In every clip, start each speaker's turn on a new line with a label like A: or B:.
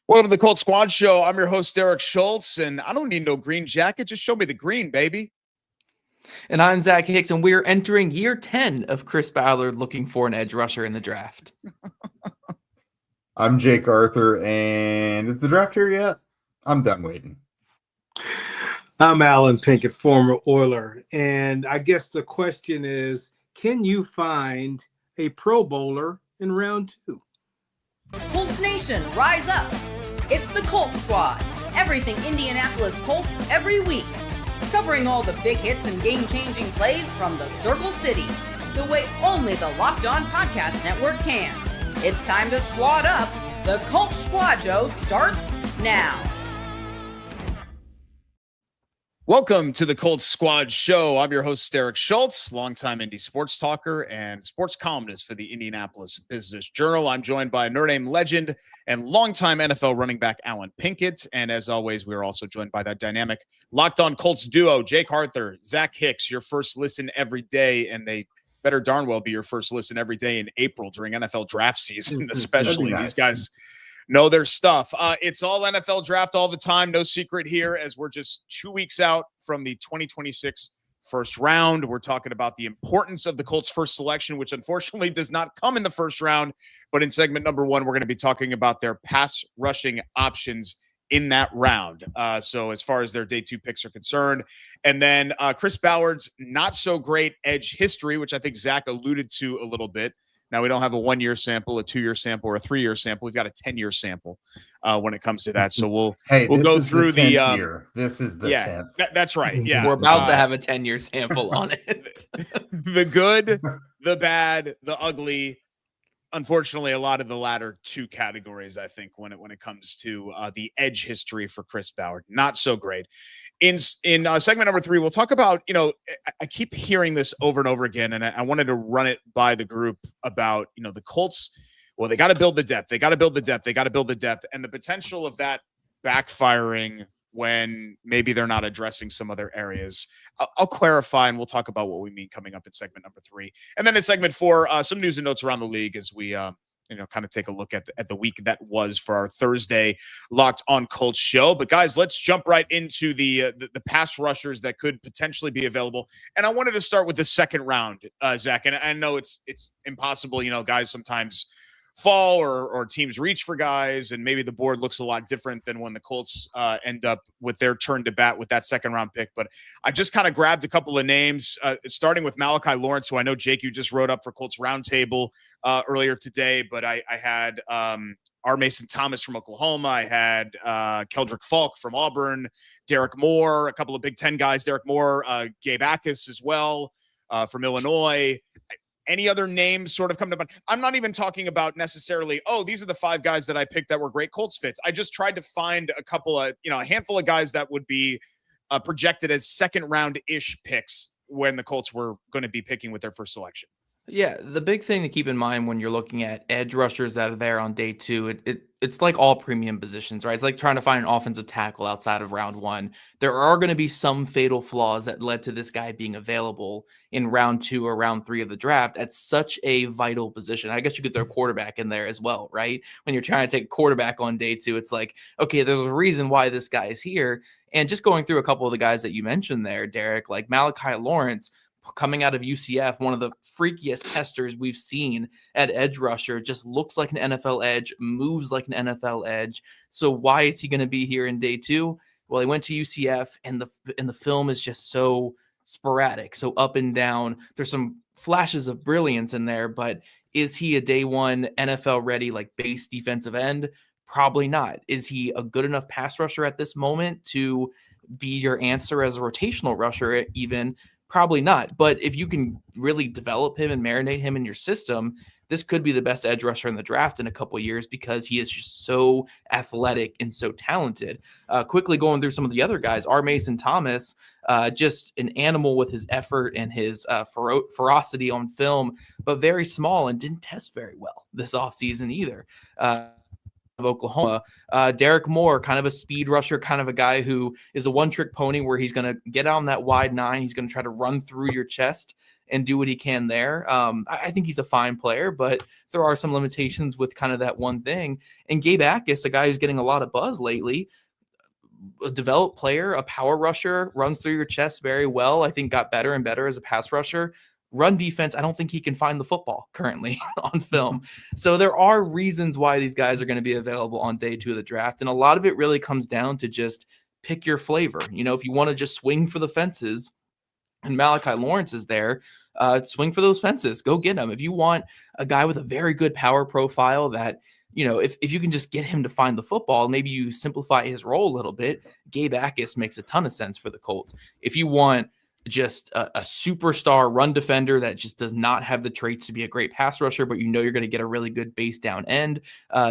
A: Welcome to the Colt Squad Show. I'm your host, Derek Schultz, and I don't need no green jacket. Just show me the green, baby.
B: And I'm Zach Hicks, and we're entering year 10 of Chris Ballard looking for an edge rusher in the draft.
C: I'm Jake Arthur, and is the draft here yet? I'm done waiting.
D: I'm Alan Pinkett, former Oiler, and I guess the question is, can you find a Pro Bowler in round 2?
E: Colts Nation, rise up. It's the Colts Squad. Everything Indianapolis Colts every week. Covering all the big hits and game-changing plays from the Circle City, the way only the Locked On Podcast Network can. It's time to squad up. The Colts Squad Show starts now.
A: Welcome to the Colts Squad Show. I'm your host, Derek Schultz, longtime Indy sports talker and sports columnist for the Indianapolis Business Journal. I'm joined by Notre Dame legend and longtime NFL running back Alan Pinkett. And as always, we're also joined by that dynamic Locked On Colts duo, Jake Arthur, Zach Hicks, your first listen every day. And they better darn well be your first listen every day in April during NFL draft season, especially.
C: Nice.
A: These guys know their stuff. It's all NFL draft all the time. No secret here, as we're just 2 weeks out from the 2026 first round. We're talking about the importance of the Colts' first selection, which unfortunately does not come in the first round. But in segment number 1, we're going to be talking about their pass rushing options in that round. So as far as their day 2 picks are concerned. And then Chris Ballard's not so great edge history, which I think Zach alluded to a little bit. Now, we don't have a 1-year sample, a 2-year sample, or a 3-year sample. We've got a 10-year sample when it comes to that. So we'll go through the
C: year. This is the 10th.
A: That's right. Yeah,
B: We're about to have a 10-year sample on it.
A: The good, the bad, the ugly. Unfortunately, a lot of the latter 2 categories, I think, when it comes to the edge history for Chris Ballard, not so great. In segment number 3, we'll talk about, I keep hearing this over and over again, and I wanted to run it by the group about, the Colts. Well, they got to build the depth. They got to build the depth. They got to build the depth, and the potential of that backfiring when maybe they're not addressing some other areas. I'll clarify, and we'll talk about what we mean coming up in segment number 3. And then in segment 4, some news and notes around the league as we, kind of take a look at the week that was for our Thursday Locked On Colts show. But guys, let's jump right into the pass rushers that could potentially be available. And I wanted to start with the second round, Zach. And I know it's impossible. Guys sometimes fall or teams reach for guys, and maybe the board looks a lot different than when the Colts end up with their turn to bat with that second round pick. But I just kind of grabbed a couple of names, starting with Malachi Lawrence, who I know, Jake, you just wrote up for Colts Roundtable earlier today. But I had R. Mason Thomas from Oklahoma. I had Keldrick Falk from Auburn, Derek Moore, a couple of Big Ten guys, Derek Moore, Gabe Akis as well from Illinois. Any other names sort of come to mind? I'm not even talking about necessarily, these are the 5 guys that I picked that were great Colts fits. I just tried to find a couple of, a handful of guys that would be projected as second round-ish picks when the Colts were going to be picking with their first selection.
B: Yeah, the big thing to keep in mind when you're looking at edge rushers that are there on day 2, it's like all premium positions, right? It's like trying to find an offensive tackle outside of round 1. There are going to be some fatal flaws that led to this guy being available in round 2 or round 3 of the draft at such a vital position. I guess you could throw quarterback in there as well, right? When you're trying to take a quarterback on day 2, it's like, okay, there's a reason why this guy is here. And just going through a couple of the guys that you mentioned there, Derek, like Malachi Lawrence, coming out of UCF, one of the freakiest testers we've seen at edge rusher, just looks like an NFL edge, moves like an NFL edge. So why is he going to be here in day 2? Well, he went to UCF, and the film is just so sporadic, so up and down. There's some flashes of brilliance in there, but is he a day 1 NFL ready, like base defensive end? Probably not. Is he a good enough pass rusher at this moment to be your answer as a rotational rusher even? Probably not. But if you can really develop him and marinate him in your system, this could be the best edge rusher in the draft in a couple of years because he is just so athletic and so talented. Quickly going through some of the other guys, R. Mason Thomas, just an animal with his effort and his ferocity on film, but very small and didn't test very well this offseason either. Of Oklahoma. Derek Moore, kind of a speed rusher, kind of a guy who is a one-trick pony where he's going to get on that wide 9. He's going to try to run through your chest and do what he can there. I think he's a fine player, but there are some limitations with kind of that one thing. And Gabe Akis, a guy who's getting a lot of buzz lately, a developed player, a power rusher, runs through your chest very well. I think got better and better as a pass rusher. Run defense, I don't think he can find the football currently on film. So there are reasons why these guys are going to be available on day 2 of the draft. And a lot of it really comes down to just pick your flavor. If you want to just swing for the fences and Malachi Lawrence is there, swing for those fences, go get him. If you want a guy with a very good power profile that, if you can just get him to find the football, maybe you simplify his role a little bit. Gabe Akis makes a ton of sense for the Colts. If you want just a superstar run defender that just does not have the traits to be a great pass rusher, but you're going to get a really good base down end,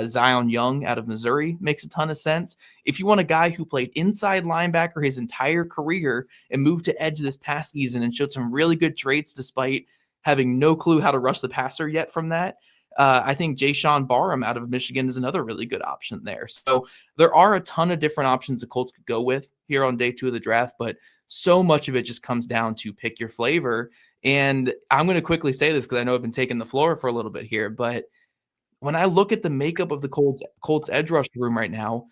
B: Zion Young out of Missouri makes a ton of sense. If you want a guy who played inside linebacker his entire career and moved to edge this past season and showed some really good traits despite having no clue how to rush the passer yet from that, I think Jayshon Barham out of Michigan is another really good option there. So there are a ton of different options the Colts could go with here on day 2 of the draft, but so much of it just comes down to pick your flavor. And I'm going to quickly say this because I know I've been taking the floor for a little bit here, but when I look at the makeup of the Colts edge rush room right now,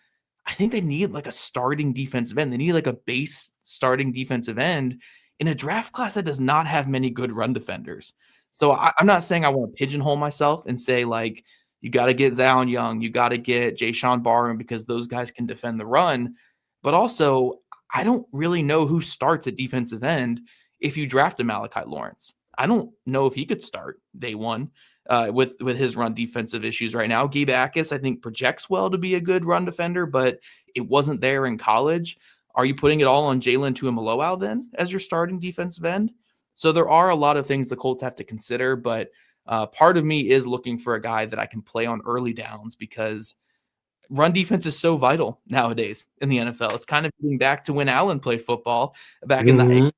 B: I think they need like a starting defensive end. They need like a base starting defensive end in a draft class that does not have many good run defenders. So I'm not saying I want to pigeonhole myself and say like, you got to get Zion Young, you got to get Jayshon Barham because those guys can defend the run. But also, I don't really know who starts at defensive end if you draft a Malachi Lawrence. I don't know if he could start day 1 with his run defensive issues right now. Gabe Akis, I think, projects well to be a good run defender, but it wasn't there in college. Are you putting it all on Jalen Tuimoloau then as your starting defensive end? So there are a lot of things the Colts have to consider, but part of me is looking for a guy that I can play on early downs because run defense is so vital nowadays in the NFL. It's kind of getting back to when Allen played football back in the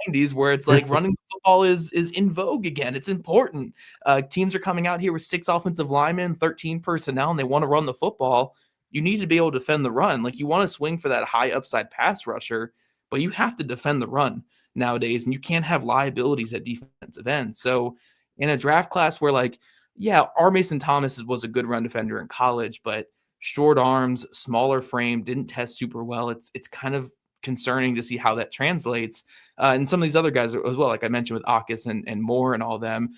B: 90s, where it's like running the football is in vogue again. It's important. Teams are coming out here with 6 offensive linemen, 13 personnel, and they want to run the football. You need to be able to defend the run. Like, you want to swing for that high upside pass rusher, but you have to defend the run nowadays, and you can't have liabilities at defensive end. So in a draft class where, like, yeah, R. Mason Thomas was a good run defender in college, but short arms, smaller frame, didn't test super well. It's kind of concerning to see how that translates. And some of these other guys as well, like I mentioned with Akis and Moore and all them,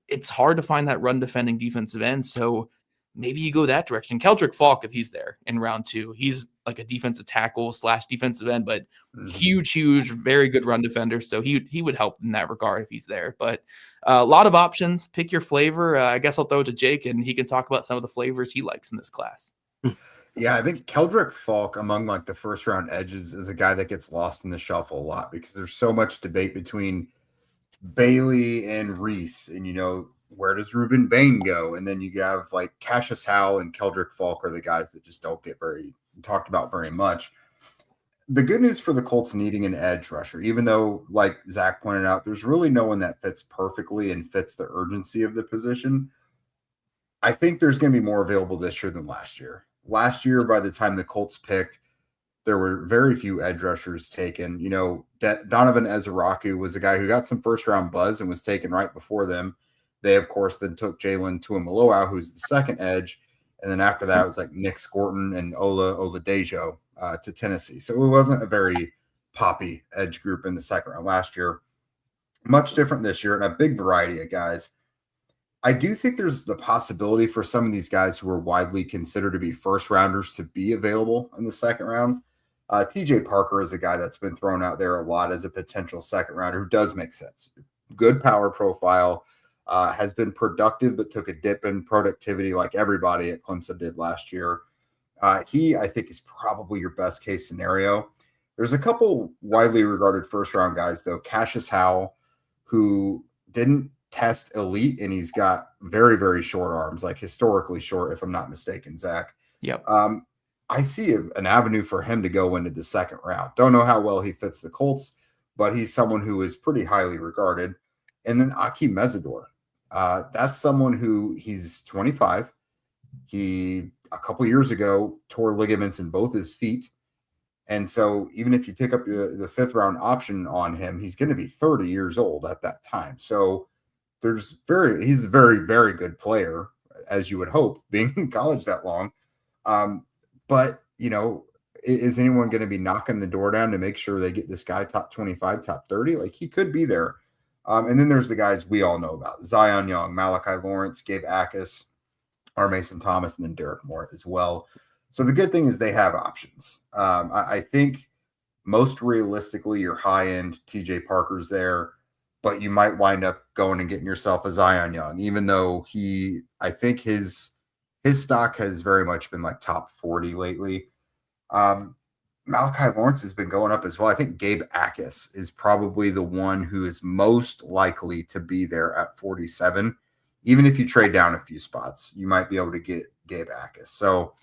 B: it's hard to find that run defending defensive end. So maybe you go that direction. Keldrick Falk, if he's there in round 2, he's like a defensive tackle / defensive end, but huge, very good run defender. So he would help in that regard if he's there. But a lot of options. Pick your flavor. I guess I'll throw it to Jake, and he can talk about some of the flavors he likes in this class.
C: Yeah, I think Keldrick Falk among like the first round edges is a guy that gets lost in the shuffle a lot because there's so much debate between Bailey and Reese, and where does Ruben Bain go? And then you have like Cassius Howell and Keldrick Falk are the guys that just don't get very talked about very much. The good news for the Colts needing an edge rusher, even though, like Zach pointed out, there's really no one that fits perfectly and fits the urgency of the position. I think there's going to be more available this year than last year. Last year, by the time the Colts picked, there were very few edge rushers taken. That Donovan Ezeraku was a guy who got some first-round buzz and was taken right before them. They, of course, then took Jalen Tuimoloau, who's the second edge. And then after that, it was like Nick Scorton and Ola Oladejo to Tennessee. So it wasn't a very poppy edge group in the second round last year. Much different this year, and a big variety of guys. I do think there's the possibility for some of these guys who are widely considered to be first rounders to be available in the second round. TJ Parker is a guy that's been thrown out there a lot as a potential second rounder who does make sense. Good power profile, has been productive, but took a dip in productivity like everybody at Clemson did last year. He, I think, is probably your best case scenario. There's a couple widely regarded first round guys, though. Cassius Howell, who didn't test elite, and he's got very, very short arms, like historically short, if I'm not mistaken, Zach.
B: Yep.
C: I see an avenue for him to go into the second round. Don't know how well he fits the Colts, but he's someone who is pretty highly regarded. And then Akeem Mesidor. That's someone who he's 25. He, a couple years ago, tore ligaments in both his feet. And so even if you pick up the 5th round option on him, he's going to be 30 years old at that time. So he's a very, very good player, as you would hope, being in college that long. But, is anyone going to be knocking the door down to make sure they get this guy top 25, top 30? Like, he could be there. And then there's the guys we all know about: Zion Young, Malachi Lawrence, Gabe Akis, R. Mason Thomas, and then Derek Moore as well. So the good thing is they have options. I think most realistically, your high-end TJ Parker's there, but you might wind up going and getting yourself a Zion Young, even though I think his stock has very much been like top 40 lately. Malachi Lawrence has been going up as well. I think Gabe Akis is probably the one who is most likely to be there at 47. Even if you trade down a few spots, you might be able to get Gabe Akis. So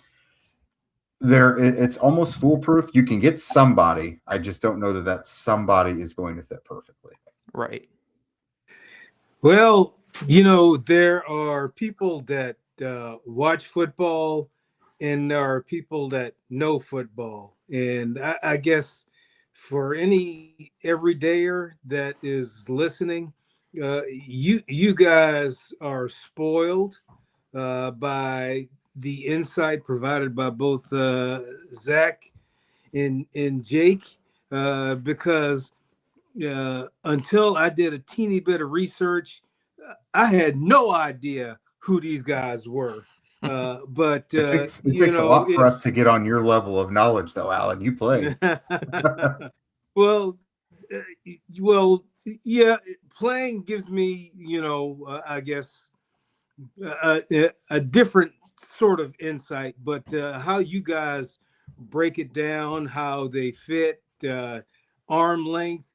C: it's almost foolproof. You can get somebody. I just don't know that somebody is going to fit perfectly.
B: Right.
D: Well, there are people that watch football, and there are people that know football. And I guess for any everydayer that is listening, you guys are spoiled by the insight provided by both Zach and Jake, because until I did a teeny bit of research, I had no idea who these guys were. But
C: it takes a lot for us to get on your level of knowledge, though, Alan. You play.
D: Well, yeah, playing gives me, I guess, a different sort of insight. But how you guys break it down, how they fit, arm length,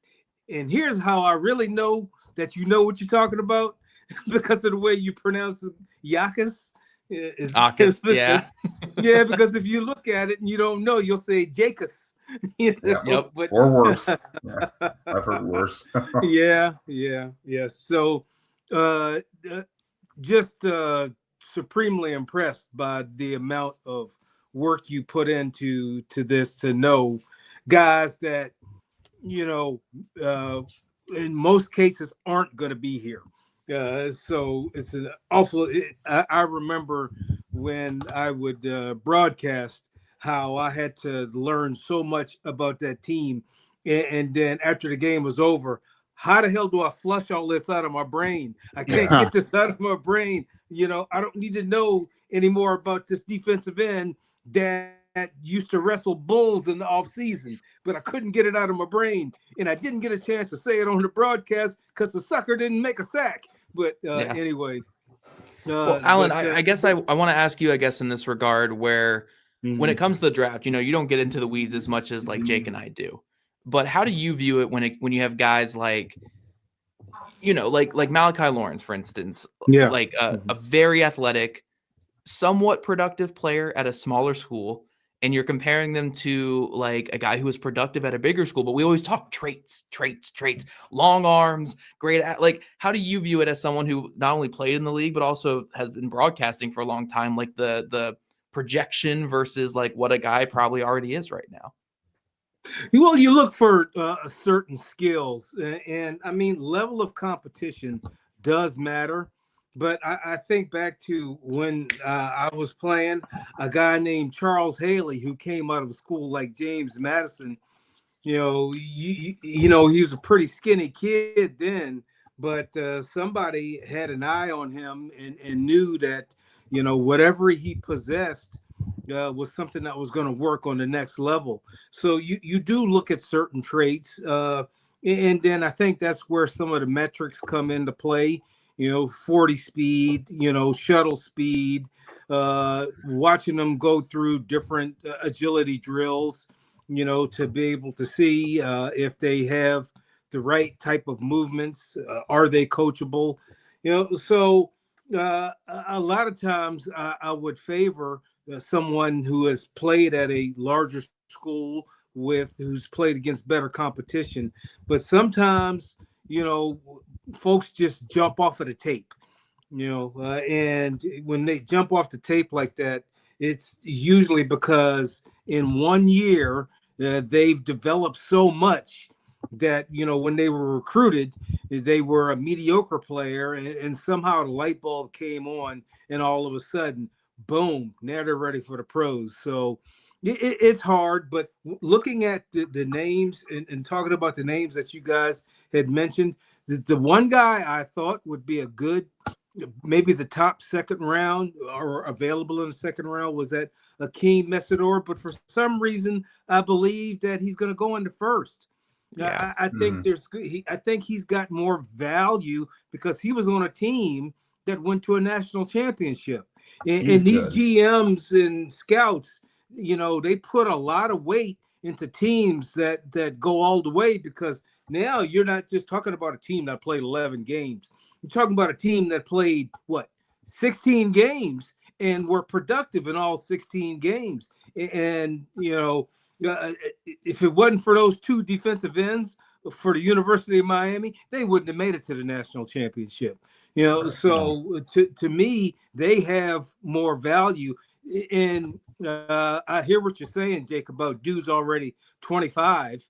D: and here's how I really know that you know what you're talking about, because of the way you pronounce Yakas.
B: Yeah.
D: Yeah, because if you look at it and you don't know, you'll say Jacobs.
B: Yep.
D: But,
C: or worse. Yeah, I've heard worse.
D: Yeah. So just supremely impressed by the amount of work you put into this, to know guys that, in most cases aren't going to be here. So it's an awful. I remember when I would broadcast how I had to learn so much about that team, and then after the game was over, how the hell do I flush all this out of my brain? I can't get this out of my brain. I don't need to know anymore about this defensive end that used to wrestle bulls in the offseason, but I couldn't get it out of my brain, and I didn't get a chance to say it on the broadcast because the sucker didn't make a sack. But anyway.
B: Well, Alan, I guess I want to ask you, I guess, in this regard, where when it comes to the draft, you don't get into the weeds as much as like Jake and I do. But how do you view it when you have guys like, like Malachi Lawrence, for instance, like a very athletic, somewhat productive player at a smaller school, and you're comparing them to like a guy who was productive at a bigger school, but we always talk traits, long arms, great. Like, how do you view it as someone who not only played in the league, but also has been broadcasting for a long time, like the projection versus like what a guy probably already is right now?
D: Well, you look for certain skills, and I mean, level of competition does matter. But I think back to when I was playing, a guy named Charles Haley, who came out of a school like James Madison. He was a pretty skinny kid then, but somebody had an eye on him and knew that, whatever he possessed was something that was going to work on the next level. So you do look at certain traits, and then I think that's where some of the metrics come into play. 40 speed, shuttle speed, watching them go through different agility drills, to be able to see if they have the right type of movements. Are they coachable? So a lot of times I would favor someone who has played at a larger school who's played against better competition. But sometimes, folks just jump off of the tape, and when they jump off the tape like that, it's usually because in 1 year they've developed so much that, when they were recruited, they were a mediocre player, and somehow the light bulb came on, and all of a sudden, boom, now they're ready for the pros. So it's hard, but looking at the names and talking about the names that you guys had mentioned, the one guy I thought would be a good, maybe the top second round or available in the second round, was that Akeem Mesidor, but for some reason I believe that he's going to go into first.
B: Yeah.
D: I think I think he's got more value because he was on a team that went to a national championship, and these GMs and scouts, they put a lot of weight into teams that go all the way, because now you're not just talking about a team that played 11 games. You're talking about a team that played 16 games and were productive in all 16 games. And, if it wasn't for those two defensive ends for the University of Miami, they wouldn't have made it to the national championship. So to me, they have more value. And I hear what you're saying, Jake, about dude's already 25.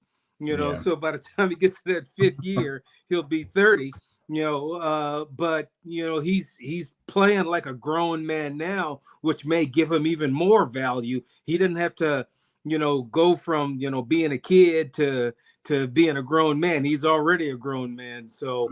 D: So by the time he gets to that fifth year, he'll be 30. But he's playing like a grown man now, which may give him even more value. He didn't have to, go from being a kid to being a grown man. He's already a grown man. So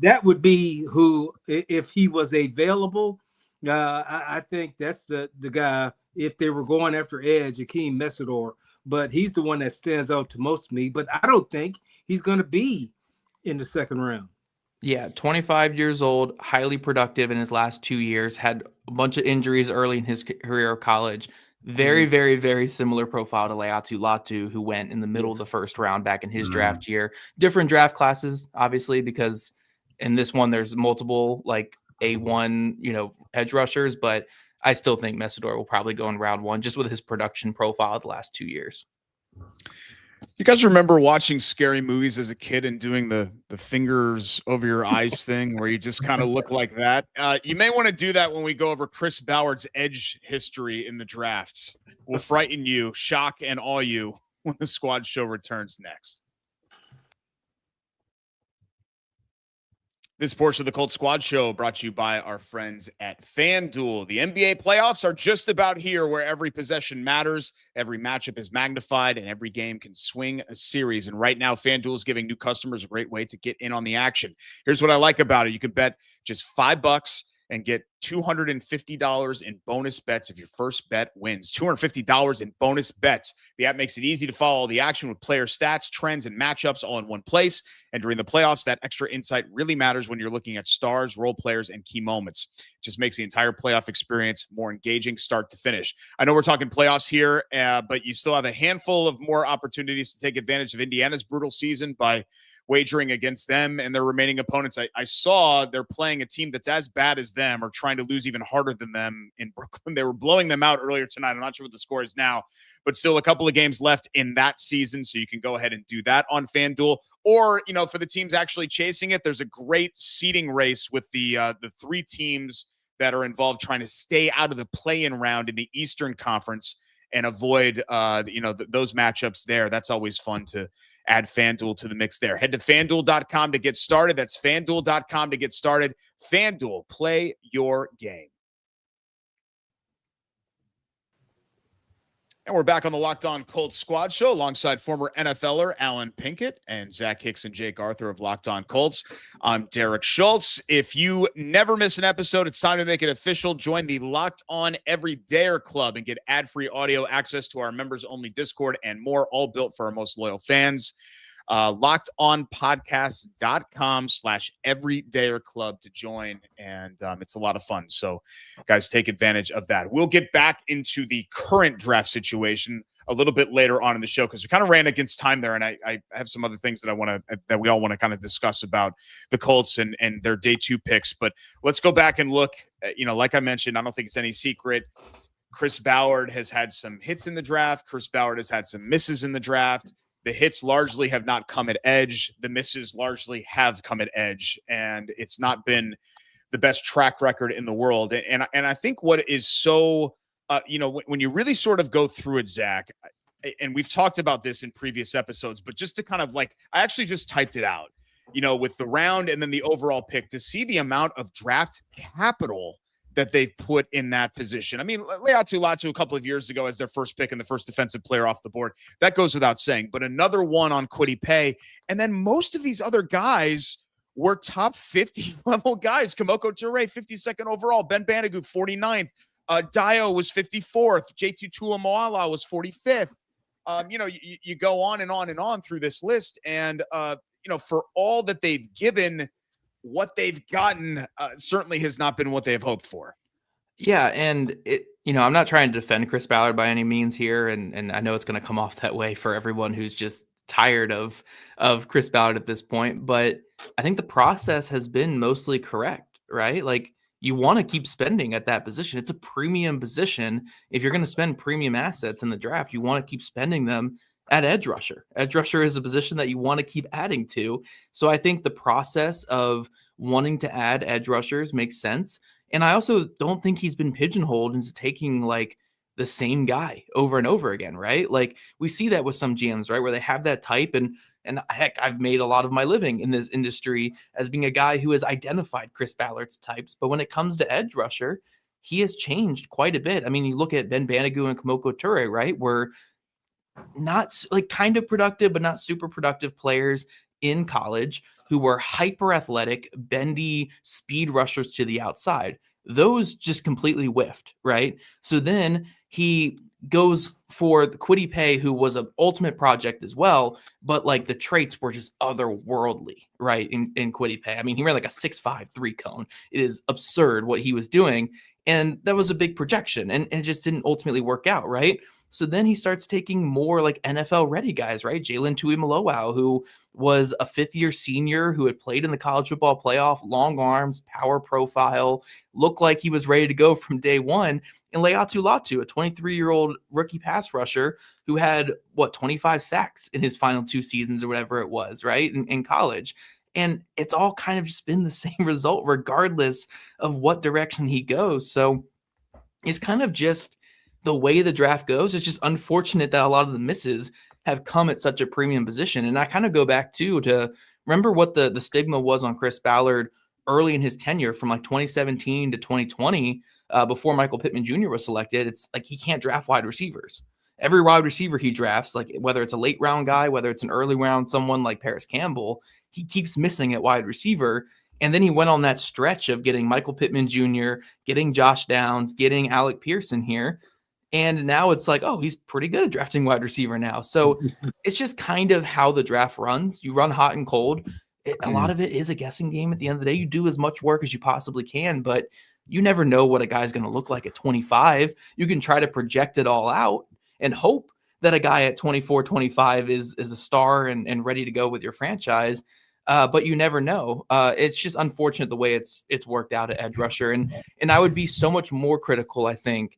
D: that would be who, if he was available. I think that's the guy, if they were going after edge, Akeem Mesidor. But he's the one that stands out to most to me. But I don't think he's going to be in the second round.
B: Yeah, 25 years old, highly productive in his last 2 years, had a bunch of injuries early in his career of college. Very, very, very similar profile to Latu, who went in the middle of the first round back in his draft year. Different draft classes, obviously, because in this one there's multiple A1, edge rushers, but I still think Mesidor will probably go in round one just with his production profile the last 2 years.
A: You guys remember watching scary movies as a kid and doing the fingers over your eyes thing where you just kind of look like that? You may want to do that when we go over Chris Ballard's edge history in the drafts. We'll frighten you, shock and awe you when the Squad Show returns next. This portion of the Colts Squad Show brought to you by our friends at FanDuel. The NBA playoffs are just about here, where every possession matters, every matchup is magnified, and every game can swing a series. And right now, FanDuel is giving new customers a great way to get in on the action. Here's what I like about it. You can bet just $5 and get $250 in bonus bets if your first bet wins. $250 in bonus bets. The app makes it easy to follow the action with player stats, trends, and matchups all in one place. And during the playoffs, that extra insight really matters when you're looking at stars, role players, and key moments. It just makes the entire playoff experience more engaging start to finish. I know we're talking playoffs here, but you still have a handful of more opportunities to take advantage of Indiana's brutal season by wagering against them and their remaining opponents. I saw they're playing a team that's as bad as them or trying to lose even harder than them in Brooklyn. They were blowing them out earlier tonight. I'm not sure what the score is now, but still a couple of games left in that season. So you can go ahead and do that on FanDuel. Or, for the teams actually chasing it, there's a great seeding race with the three teams that are involved trying to stay out of the play-in round in the Eastern Conference and avoid, those matchups there. That's always fun to add FanDuel to the mix there. Head to FanDuel.com to get started. That's FanDuel.com to get started. FanDuel, play your game. And we're back on the Locked On Colts Squad Show alongside former NFLer Alan Pinkett and Zach Hicks and Jake Arthur of Locked On Colts. I'm Derek Schultz. If you never miss an episode, it's time to make it official. Join the Locked On Everydayer Club and get ad-free audio access to our members-only Discord and more, all built for our most loyal fans. LockedOnPodcast.com/Everydayer Club to join, and it's a lot of fun. So, guys, take advantage of that. We'll get back into the current draft situation a little bit later on in the show because we kind of ran against time there, and I have some other things that we all want to kind of discuss about the Colts and their day 2 picks. But let's go back and look. Like I mentioned, I don't think it's any secret. Chris Ballard has had some hits in the draft. Chris Ballard has had some misses in the draft. The hits largely have not come at edge. The misses largely have come at edge, and it's not been the best track record in the world. And I think what is so, when you really sort of go through it, Zach, and we've talked about this in previous episodes, but just to kind of like, I actually just typed it out, with the round and then the overall pick, to see the amount of draft capital that they've put in that position. I mean, Latu a couple of years ago as their first pick and the first defensive player off the board. That goes without saying, but another one on Kwity Paye. And then most of these other guys were top 50 level guys. Kamoko Toure, 52nd overall. Ben Banogu, 49th. Dio was 54th. J2 Tuamoala was 45th. You go on and on and on through this list. And, for all that they've given, what they've gotten certainly has not been what they have hoped for.
B: Yeah. And I'm not trying to defend Chris Ballard by any means here. And I know it's going to come off that way for everyone who's just tired of Chris Ballard at this point, but I think the process has been mostly correct, right? Like, you want to keep spending at that position. It's a premium position. If you're going to spend premium assets in the draft, you want to keep spending them at edge rusher. Edge rusher is a position that you want to keep adding to. So I think the process of wanting to add edge rushers makes sense. And I also don't think he's been pigeonholed into taking like the same guy over and over again, right? Like, we see that with some GMs, right? Where they have that type, and heck, I've made a lot of my living in this industry as being a guy who has identified Chris Ballard's types. But when it comes to edge rusher, he has changed quite a bit. I mean, you look at Ben Banogu and Kamoko Toure, right? Were not like kind of productive, but not super productive players in college who were hyper athletic, bendy speed rushers to the outside. Those just completely whiffed, right? So then he goes for the Kwity Paye, who was an ultimate project as well, but like the traits were just otherworldly, right? In Kwity Paye. I mean, he ran like a 6'5" 3-cone. It is absurd what he was doing. And that was a big projection, and it just didn't ultimately work out, right? So then he starts taking more like NFL-ready guys, right? Jalen Tuimoloau, who was a fifth-year senior who had played in the college football playoff, long arms, power profile, looked like he was ready to go from day one. And Laiatu, a 23-year-old rookie pass rusher who had, 25 sacks in his final 2 seasons or whatever it was, right, in college. And it's all kind of just been the same result regardless of what direction he goes. So it's kind of just the way the draft goes. It's just unfortunate that a lot of the misses have come at such a premium position. And I kind of go back to remember what the stigma was on Chris Ballard early in his tenure from like 2017 to 2020 before Michael Pittman Jr. was selected. It's like he can't draft wide receivers. Every wide receiver he drafts, like whether it's a late round guy, whether it's an early round, someone like Paris Campbell, he keeps missing at wide receiver. And then he went on that stretch of getting Michael Pittman Jr., getting Josh Downs, getting Alec Pearson here. And now it's like, oh, he's pretty good at drafting wide receiver now. So it's just kind of how the draft runs. You run hot and cold. A lot of it is a guessing game at the end of the day. You do as much work as you possibly can, but you never know what a guy's going to look like at 25. You can try to project it all out and hope that a guy at 24, 25 is a star and ready to go with your franchise. But you never know. It's just unfortunate the way it's worked out at edge rusher. And I would be so much more critical, I think,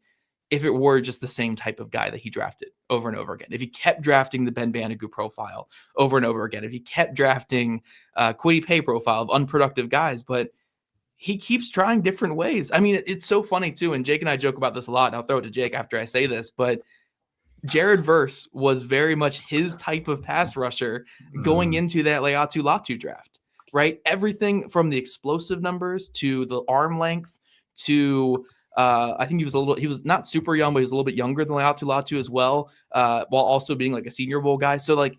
B: if it were just the same type of guy that he drafted over and over again. If he kept drafting the Ben Banogu profile over and over again, if he kept drafting Kwity Paye profile of unproductive guys, but he keeps trying different ways. I mean, it's so funny too. And Jake and I joke about this a lot. And I'll throw it to Jake after I say this, but Jared Verse was very much his type of pass rusher going into that Latu draft, right? Everything from the explosive numbers to the arm length to I think he was not super young, but he was a little bit younger than Latu as well, while also being like a Senior Bowl guy. So like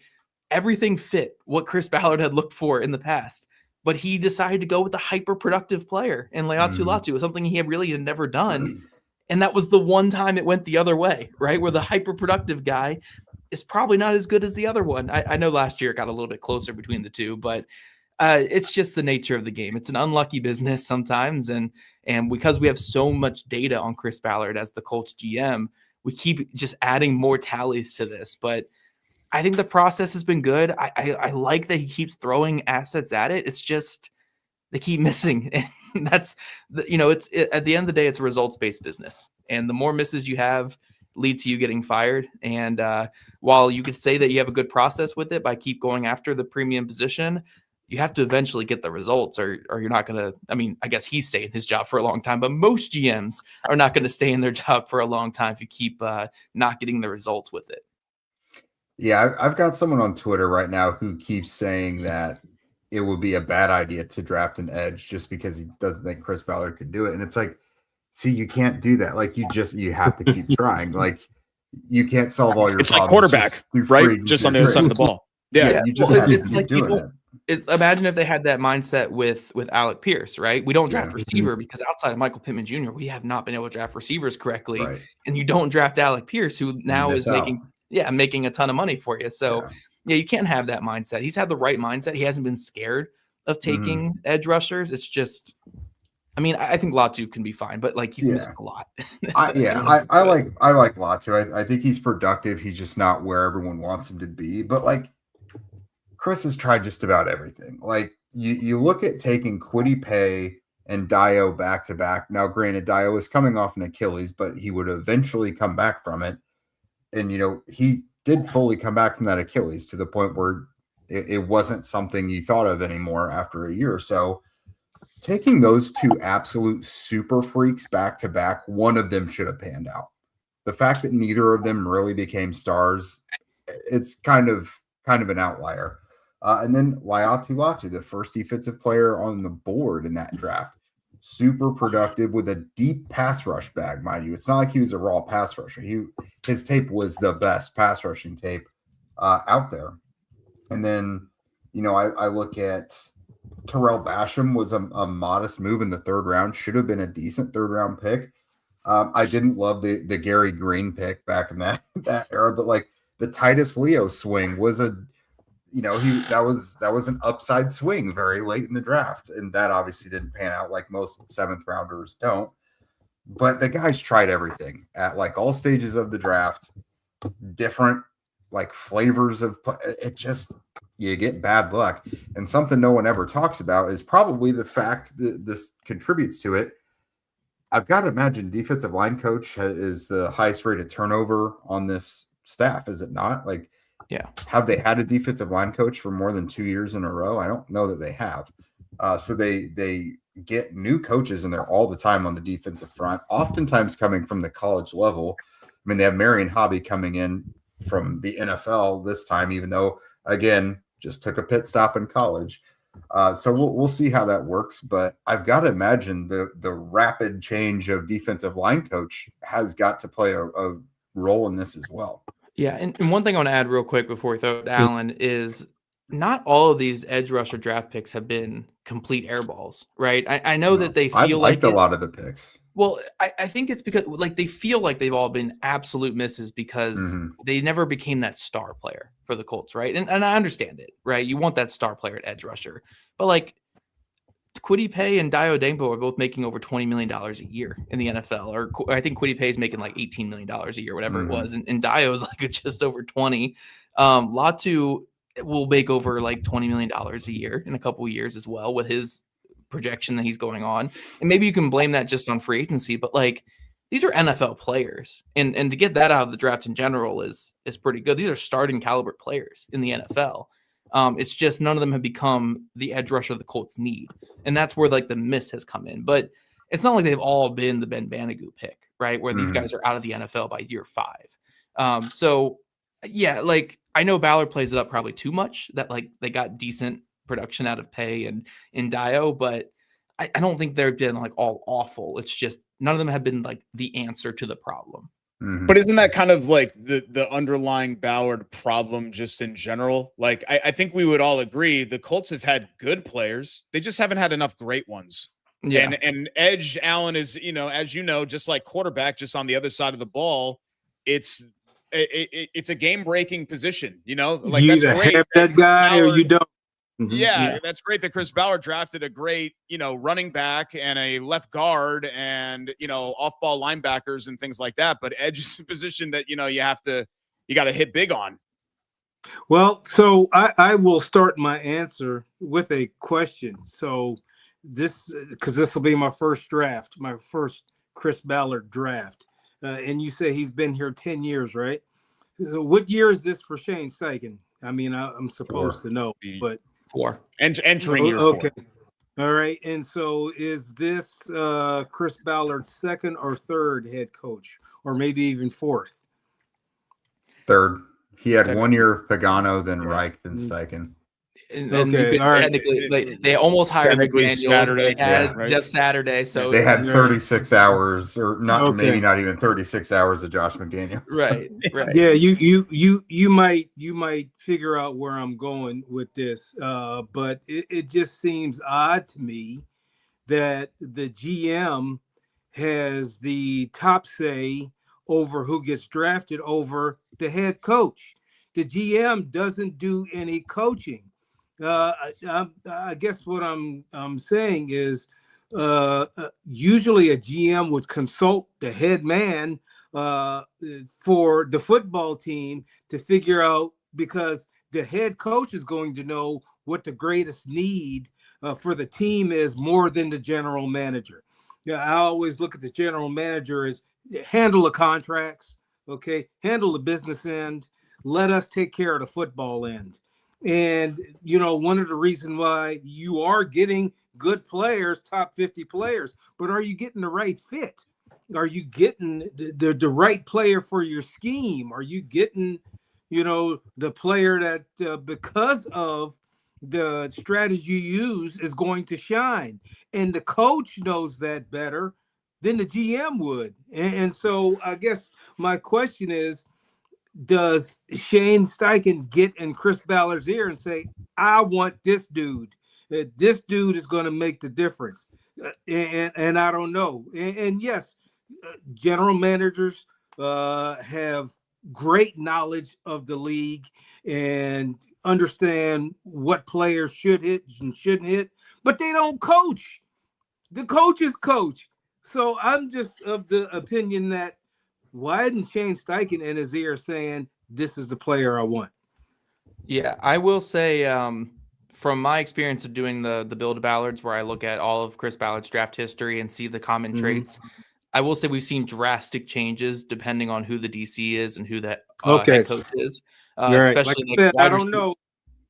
B: everything fit what Chris Ballard had looked for in the past, but he decided to go with the hyper productive player in Latu, something he had never done. And that was the one time it went the other way, right? Where the hyper-productive guy is probably not as good as the other one. I know last year it got a little bit closer between the two, but it's just the nature of the game. It's an unlucky business sometimes. And because we have so much data on Chris Ballard as the Colts GM, we keep just adding more tallies to this. But I think the process has been good. I like that he keeps throwing assets at it. It's just they keep missing. And that's, it's at the end of the day, it's a results-based business. And the more misses you have lead to you getting fired. And while you could say that you have a good process with it by keep going after the premium position, you have to eventually get the results or you're not going to, I guess he's staying in his job for a long time, but most GMs are not going to stay in their job for a long time if you keep not getting the results with it.
C: Yeah, I've got someone on Twitter right now who keeps saying that it would be a bad idea to draft an edge just because he doesn't think Chris Ballard could do it. And it's like, see, you can't do that. Like you have to keep trying. Like you can't solve all your
A: It's like
C: problems
A: quarterback,
C: just through
A: right?
C: free
A: Just on the other side of the ball. Yeah.
C: You just
B: Well,
C: have to
B: it's
C: keep
B: like
C: doing
B: people.
C: it.
B: Imagine if they had that mindset with Alec Pierce, right? We don't draft
C: Yeah.
B: receiver because outside of Michael Pittman Jr., we have not been able to draft receivers correctly.
C: Right.
B: And you don't draft Alec Pierce, who now is making a ton of money for you. So yeah, you can't have that mindset. He's had the right mindset. He hasn't been scared of taking edge rushers. It's just, I mean, I think Latu can be fine, but like he's missed a lot.
C: I like Latu. I think he's productive. He's just not where everyone wants him to be. But like Chris has tried just about everything. Like you look at taking Kwity Paye and Dio back to back. Now, granted, Dio was coming off an Achilles, but he would eventually come back from it. And he did fully come back from that Achilles to the point where it wasn't something you thought of anymore after a year or so. Taking those two absolute super freaks back to back, one of them should have panned out. The fact that neither of them really became stars, it's kind of an outlier. And then Latu, the first defensive player on the board in that draft, super productive with a deep pass rush bag, mind you. It's not like he was a raw pass rusher. His tape was the best pass rushing tape out there. And then, I look at Terrell Basham was a modest move in the third round, should have been a decent third round pick. I didn't love the Gary Green pick back in that era, but like the Titus Leo swing was that was an upside swing very late in the draft, and that obviously didn't pan out like most seventh rounders don't. But the guys tried everything at like all stages of the draft, different like flavors of it. Just you get bad luck, and something no one ever talks about is probably the fact that this contributes to it. I've got to imagine defensive line coach is the highest rated turnover on this staff, is it not? Like,
B: yeah.
C: Have they had a defensive line coach for more than 2 years in a row? I don't know that they have. So they get new coaches in there all the time on the defensive front, oftentimes coming from the college level. I mean, they have Marion Hobby coming in from the NFL this time, even though, again, just took a pit stop in college. So we'll see how that works. But I've got to imagine the rapid change of defensive line coach has got to play a role in this as well.
B: Yeah, and one thing I want to add real quick before we throw it to Alan is not all of these edge rusher draft picks have been complete airballs, right? I know that they feel
C: I've liked
B: like
C: a lot of the picks.
B: Well, I think it's because like they feel like they've all been absolute misses because they never became that star player for the Colts, right? And I understand it, right? You want that star player at edge rusher, but like Kwity Paye and Dio Dangbo are both making over $20 million a year in the NFL, or I think Kwity Paye is making like $18 million a year, whatever it was, and Dio is like just over 20. Latu will make over like $20 million a year in a couple of years as well with his projection that he's going on. And maybe you can blame that just on free agency, but like these are NFL players, and to get that out of the draft in general is pretty good. These are starting caliber players in the NFL. It's just none of them have become the edge rusher the Colts need. And that's where like the miss has come in. But it's not like they've all been the Ben Banogu pick, right? Where these guys are out of the NFL by year 5. So yeah, like I know Ballard plays it up probably too much that like they got decent production out of Paye and in Dio, but I don't think they've been like all awful. It's just none of them have been like the answer to the problem.
A: But isn't that kind of like the underlying Ballard problem just in general? Like, I think we would all agree the Colts have had good players. They just haven't had enough great ones. Yeah. And edge Allen is, as just like quarterback, just on the other side of the ball, it's a game-breaking position, like
D: you
A: that's
D: either
A: great.
D: have that guy
A: Ballard,
D: or you don't.
A: Yeah, that's great that Chris Ballard drafted a great, running back and a left guard and, off-ball linebackers and things like that. But edge is a position that, you got to hit big on.
D: Well, so I will start my answer with a question. So because this will be my first draft, my first Chris Ballard draft. And you say he's been here 10 years, right? What year is this for Shane Steichen? I mean, I'm supposed to know, but
B: 4.
A: Entering year 4.
D: Okay. All right. And so is this Chris Ballard's second or third head coach, or maybe even fourth?
C: Third. He had 1 year of Pagano, then Reich, then Steichen.
B: And
D: Okay,
B: you could
D: all right.
B: technically, they almost hired
A: Technically
B: McDaniels.
A: Saturday,
B: They had
A: yeah, right.
B: Jeff Saturday, so
C: They had 36 hours, or not,
D: Okay.
C: maybe not even 36 hours of Josh McDaniels.
B: right.
D: Yeah, you might figure out where I'm going with this, but it just seems odd to me that the GM has the top say over who gets drafted over the head coach. The GM doesn't do any coaching. I guess what I'm saying is usually a GM would consult the head man for the football team to figure out, because the head coach is going to know what the greatest need for the team is more than the general manager. Yeah, I always look at the general manager as handle the contracts, okay, handle the business end, let us take care of the football end. And, one of the reasons why you are getting good players, top 50 players, but are you getting the right fit? Are you getting the right player for your scheme? Are you getting, the player that because of the strategy you use is going to shine? And the coach knows that better than the GM would. And so I guess my question is, does Shane Steichen get in Chris Ballard's ear and say, I want this dude? This dude is going to make the difference. And I don't know. And yes, general managers have great knowledge of the league and understand what players should hit and shouldn't hit, but they don't coach. The coaches coach. So I'm just of the opinion that, why isn't Shane Steichen in his ear saying, this is the player I want?
B: Yeah, I will say from my experience of doing the Build Ballards, where I look at all of Chris Ballard's draft history and see the common traits, I will say we've seen drastic changes depending on who the DC is and who the head coach is. Especially
D: like I said, I don't know.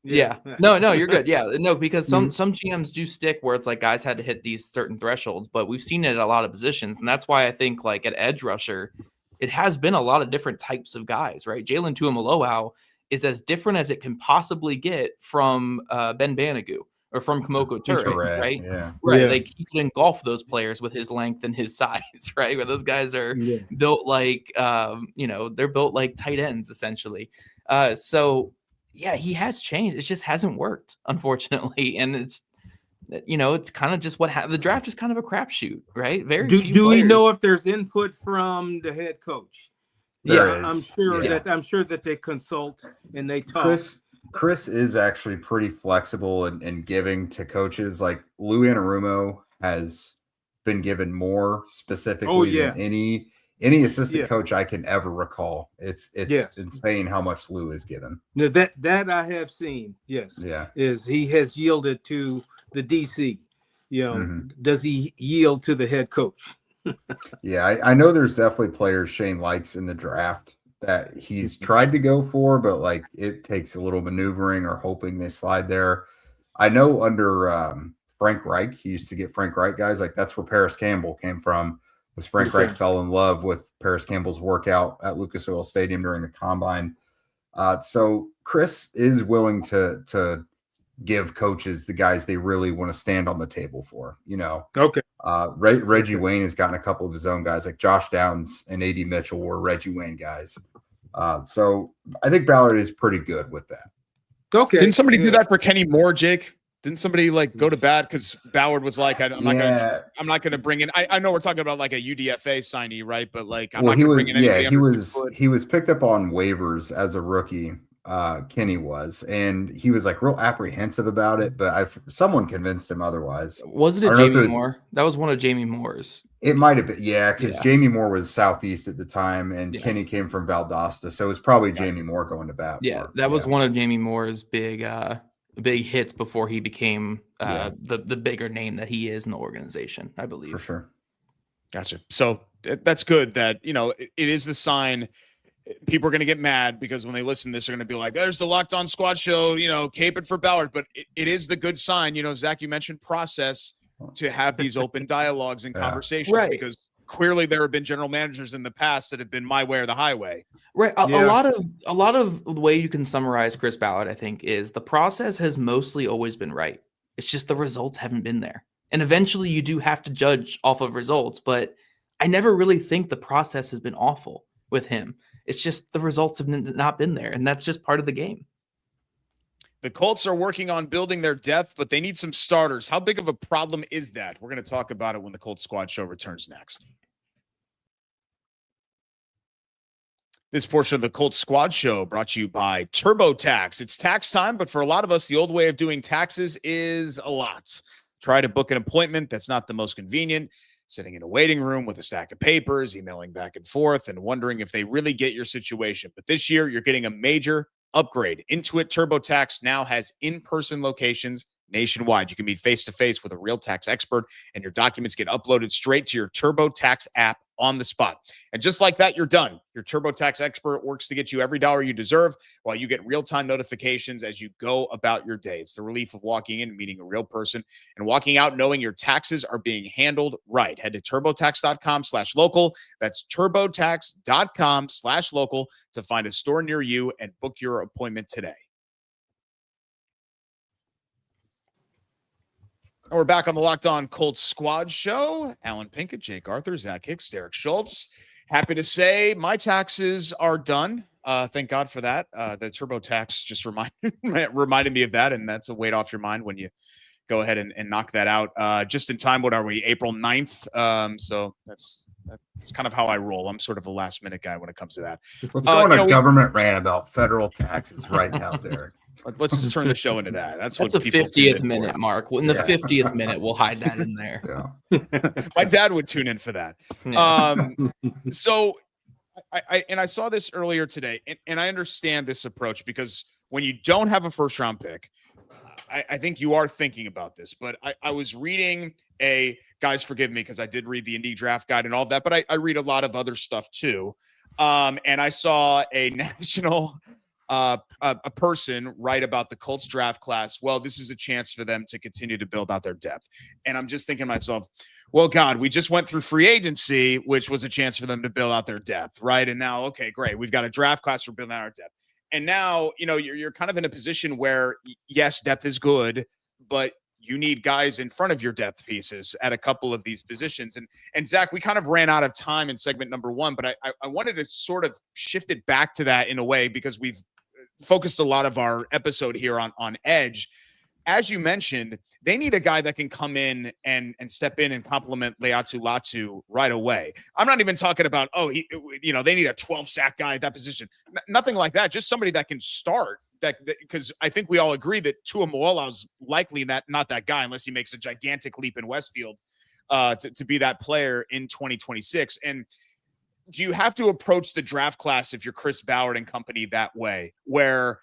B: Yeah. No, you're good. Yeah. No, because some GMs do stick where it's like guys had to hit these certain thresholds, but we've seen it at a lot of positions. And that's why I think like at edge rusher, it has been a lot of different types of guys, right? Jalen Tuamaloau is as different as it can possibly get from Ben Banogu or from Kamoko Toure, right?
C: Yeah.
B: Right.
D: Yeah.
B: Like he could engulf those players with his length and his size, right? Where those guys are built like, they're built like tight ends essentially. So yeah, he has changed. It just hasn't worked, unfortunately. And it's kind of just the draft is kind of a crapshoot, right?
D: Do we know if there's input from the head coach? I'm sure that they consult and they talk.
C: Chris is actually pretty flexible and giving to coaches. Like Lou Anarumo has been given more specifically than any assistant coach I can ever recall. It's insane how much Lou is given.
D: No, that I have seen. Yes. Yeah. Is he has yielded to the DC. Does he yield to the head coach?
C: Yeah, I know there's definitely players Shane likes in the draft that he's tried to go for, but like it takes a little maneuvering or hoping they slide there. I know under Frank Reich, he used to get Frank Reich guys. Like that's where Paris Campbell came from. Was Frank Reich fell in love with Paris Campbell's workout at Lucas Oil Stadium during the combine. So Chris is willing to give coaches the guys they really want to stand on the table for,
D: Okay.
C: Reggie Wayne has gotten a couple of his own guys, like Josh Downs and AD Mitchell were Reggie Wayne guys. So I think Ballard is pretty good with that.
D: Okay.
A: Didn't somebody do that for Kenny Moore, Jake? Didn't somebody like go to bat because Ballard was like, I'm not going to bring in. I know we're talking about like a UDFA signee, right? But like, I'm not going to bring in anybody.
C: He was picked up on waivers as a rookie. Kenny was, and he was like real apprehensive about it, but someone convinced him otherwise.
B: Was it Jamie Moore? That was one of Jamie Moore's.
C: It might have been, because Jamie Moore was Southeast at the time, and Kenny came from Valdosta, so it was probably Jamie Moore going to bat.
B: Yeah, that was one of Jamie Moore's big hits before he became the bigger name that he is in the organization, I believe.
C: For sure.
A: Gotcha. So that's good that it is the sign. People are going to get mad because when they listen to this, they're going to be like, there's the Locked On Squad show, cape it for Ballard. But it is the good sign. Zach, you mentioned process to have these open dialogues and conversations,
B: right.
A: because clearly there have been general managers in the past that have been my way or the highway.
B: Right. A lot of the way you can summarize Chris Ballard, I think, is the process has mostly always been right. It's just the results haven't been there. And eventually you do have to judge off of results, but I never really think the process has been awful with him. It's just the results have not been there, and that's just part of the game.
A: The Colts are working on building their depth, but they need some starters. How big of a problem is that? We're going to talk about it when the Colts Squad Show returns next. This portion of the Colts Squad Show brought to you by TurboTax. It's tax time, but for a lot of us, the old way of doing taxes is a lot. Try to book an appointment that's not the most convenient, sitting in a waiting room with a stack of papers, emailing back and forth, and wondering if they really get your situation. But this year, you're getting a major upgrade. Intuit TurboTax now has in-person locations nationwide. You can meet face-to-face with a real tax expert, and your documents get uploaded straight to your TurboTax app on the spot. And just like that, you're done. Your TurboTax expert works to get you every dollar you deserve while you get real-time notifications as you go about your day. It's the relief of walking in, meeting a real person, and walking out knowing your taxes are being handled right. Head to TurboTax.com/local. That's TurboTax.com/local to find a store near you and book your appointment today. We're back on the Locked On Colts Squad Show. Alan Pinkett, Jake Arthur, Zach Hicks, Derek Schultz. Happy to say my taxes are done. Thank God for that. The TurboTax just reminded me of that, and that's a weight off your mind when you go ahead and knock that out. Just in time, what are we, April 9th? So that's kind of how I roll. I'm sort of a last-minute guy when it comes to that.
C: Let's go on a government rant about federal taxes right now, Derek.
A: Let's just turn the show into that. That's what
B: a
A: people
B: 50th minute mark. In the 50th minute, we'll hide that in there.
C: Yeah.
A: My dad would tune in for that.
B: Yeah.
A: So I saw this earlier today, and I understand this approach because when you don't have a first round pick, I think you are thinking about this. But I was reading guys, forgive me because I did read the Indy Draft Guide and all of that, but I read a lot of other stuff too. And I saw a national a person write about the Colts draft class. Well, this is a chance for them to continue to build out their depth. And I'm just thinking to myself, well, God, we just went through free agency, which was a chance for them to build out their depth, right? And now, okay, great. We've got a draft class for building out our depth. And now, you're kind of in a position where, yes, depth is good, but you need guys in front of your depth pieces at a couple of these positions. And Zach, we kind of ran out of time in segment number one, but I wanted to sort of shift it back to that in a way because we've focused a lot of our episode here on edge. As you mentioned, they need a guy that can come in and step in and complement Latu right away. I'm not even talking about, they need a 12-sack guy at that position. Nothing like that. Just somebody that can start. Because I think we all agree that Tua Moala's likely not that guy unless he makes a gigantic leap in Westfield to be that player in 2026. And do you have to approach the draft class if you're Chris Ballard and company that way, where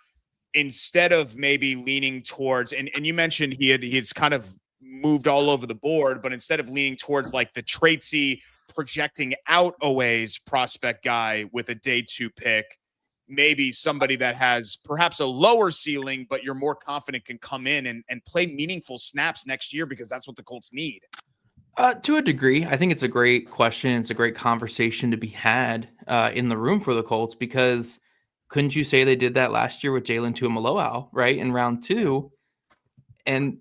A: instead of maybe leaning towards, and you mentioned he's kind of moved all over the board, but instead of leaning towards like the traitsy projecting out a ways prospect guy with a day 2 pick, maybe somebody that has perhaps a lower ceiling, but you're more confident can come in and play meaningful snaps next year because that's what the Colts need.
B: To a degree, I think it's a great question. It's a great conversation to be had in the room for the Colts because couldn't you say they did that last year with Jalen Tuimoloau, right, in round 2? And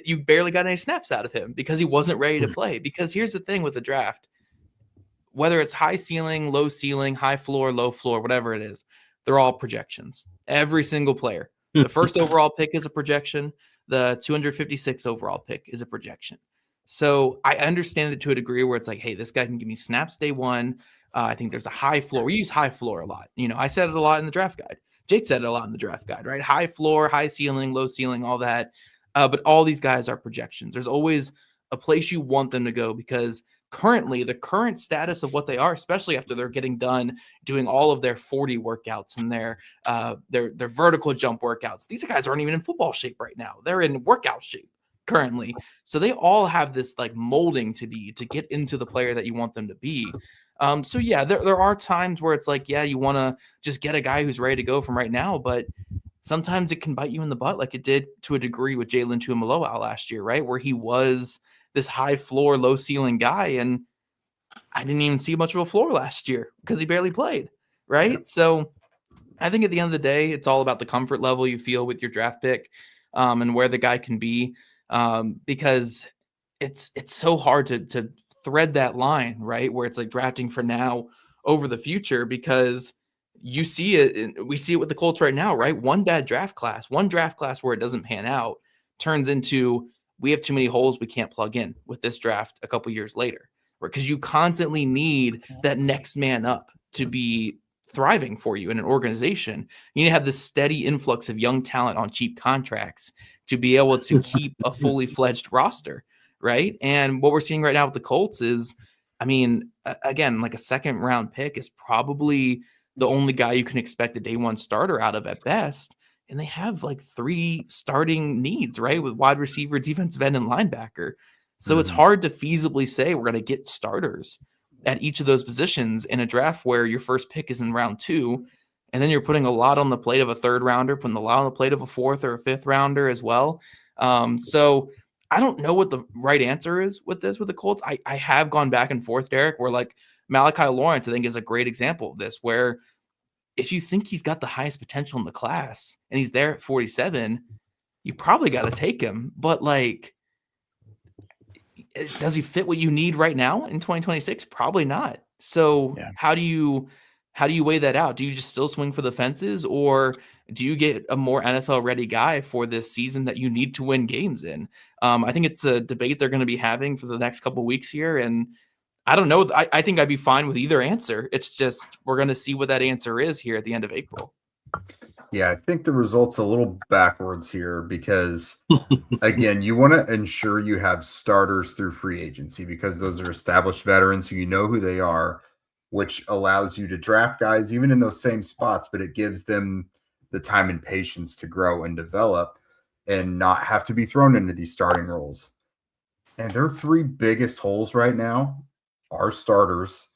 B: you barely got any snaps out of him because he wasn't ready to play. Because here's the thing with the draft, whether it's high ceiling, low ceiling, high floor, low floor, whatever it is, they're all projections. Every single player. The first overall pick is a projection. The 256 overall pick is a projection. So I understand it to a degree where it's like, hey, this guy can give me snaps day 1. I think there's a high floor. We use high floor a lot. I said it a lot in the draft guide. Jake said it a lot in the draft guide, right? High floor, high ceiling, low ceiling, all that. But all these guys are projections. There's always a place you want them to go because currently the current status of what they are, especially after they're getting done doing all of their 40 workouts and their vertical jump workouts. These guys aren't even in football shape right now. They're in workout shape currently. So they all have this like molding to get into the player that you want them to be. So yeah, there are times where it's like, yeah, you want to just get a guy who's ready to go from right now, but sometimes it can bite you in the butt like it did to a degree with Jalen Tuimoloau last year, right? Where he was this high floor, low ceiling guy. And I didn't even see much of a floor last year because he barely played, right? Yep. So I think at the end of the day, it's all about the comfort level you feel with your draft pick and where the guy can be, because it's so hard to thread that line, right? Where it's like drafting for now over the future, because you see it, we see it with the Colts right now, right? One draft class where it doesn't pan out turns into, we have too many holes we can't plug in with this draft a couple years later, because you constantly need that next man up to be thriving for you in an organization. You need to have this steady influx of young talent on cheap contracts to be able to keep a fully fledged roster, right? And what we're seeing right now with the Colts is, I mean, again, like a second round pick is probably the only guy you can expect a day one starter out of at best. And they have like 3 starting needs, right? With wide receiver, defensive end, and linebacker. So it's hard to feasibly say we're going to get starters at each of those positions in a draft where your first pick is in round 2. And then you're putting a lot on the plate of a 3rd rounder, putting a lot on the plate of a 4th or a 5th rounder as well. So I don't know what the right answer is with this, with the Colts. I have gone back and forth, Derek, where like Malachi Lawrence, I think, is a great example of this, where if you think he's got the highest potential in the class and he's there at 47, you probably got to take him. But like, does he fit what you need right now in 2026? Probably not. So how do you weigh that out? Do you just still swing for the fences, or do you get a more NFL ready guy for this season that you need to win games in? I think it's a debate they're going to be having for the next couple of weeks here. And I don't know. I think I'd be fine with either answer. It's just, we're going to see what that answer is here at the end of April.
C: Yeah, I think the result's a little backwards here because, again, you want to ensure you have starters through free agency because those are established veterans who you know who they are, which allows you to draft guys even in those same spots, but it gives them the time and patience to grow and develop and not have to be thrown into these starting roles. And their 3 biggest holes right now are starters,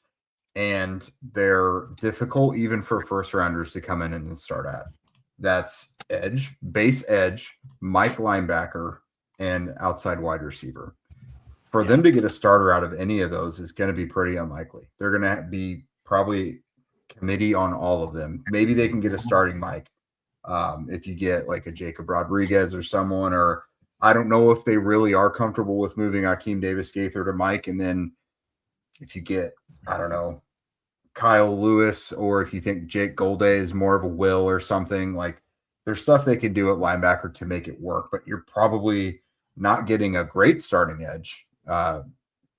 C: and they're difficult even for first rounders to come in and start at. That's edge, base edge, Mike linebacker, and outside wide receiver. For them to get a starter out of any of those is going to be pretty unlikely. They're going to be probably committee on all of them. Maybe they can get a starting Mike if you get like a Jacob Rodriguez or someone, or I don't know if they really are comfortable with moving Akeem Davis-Gaither to Mike. And then if you get, I don't know, Kyle Lewis, or if you think Jake Golday is more of a will or something, like there's stuff they can do at linebacker to make it work, but you're probably not getting a great starting edge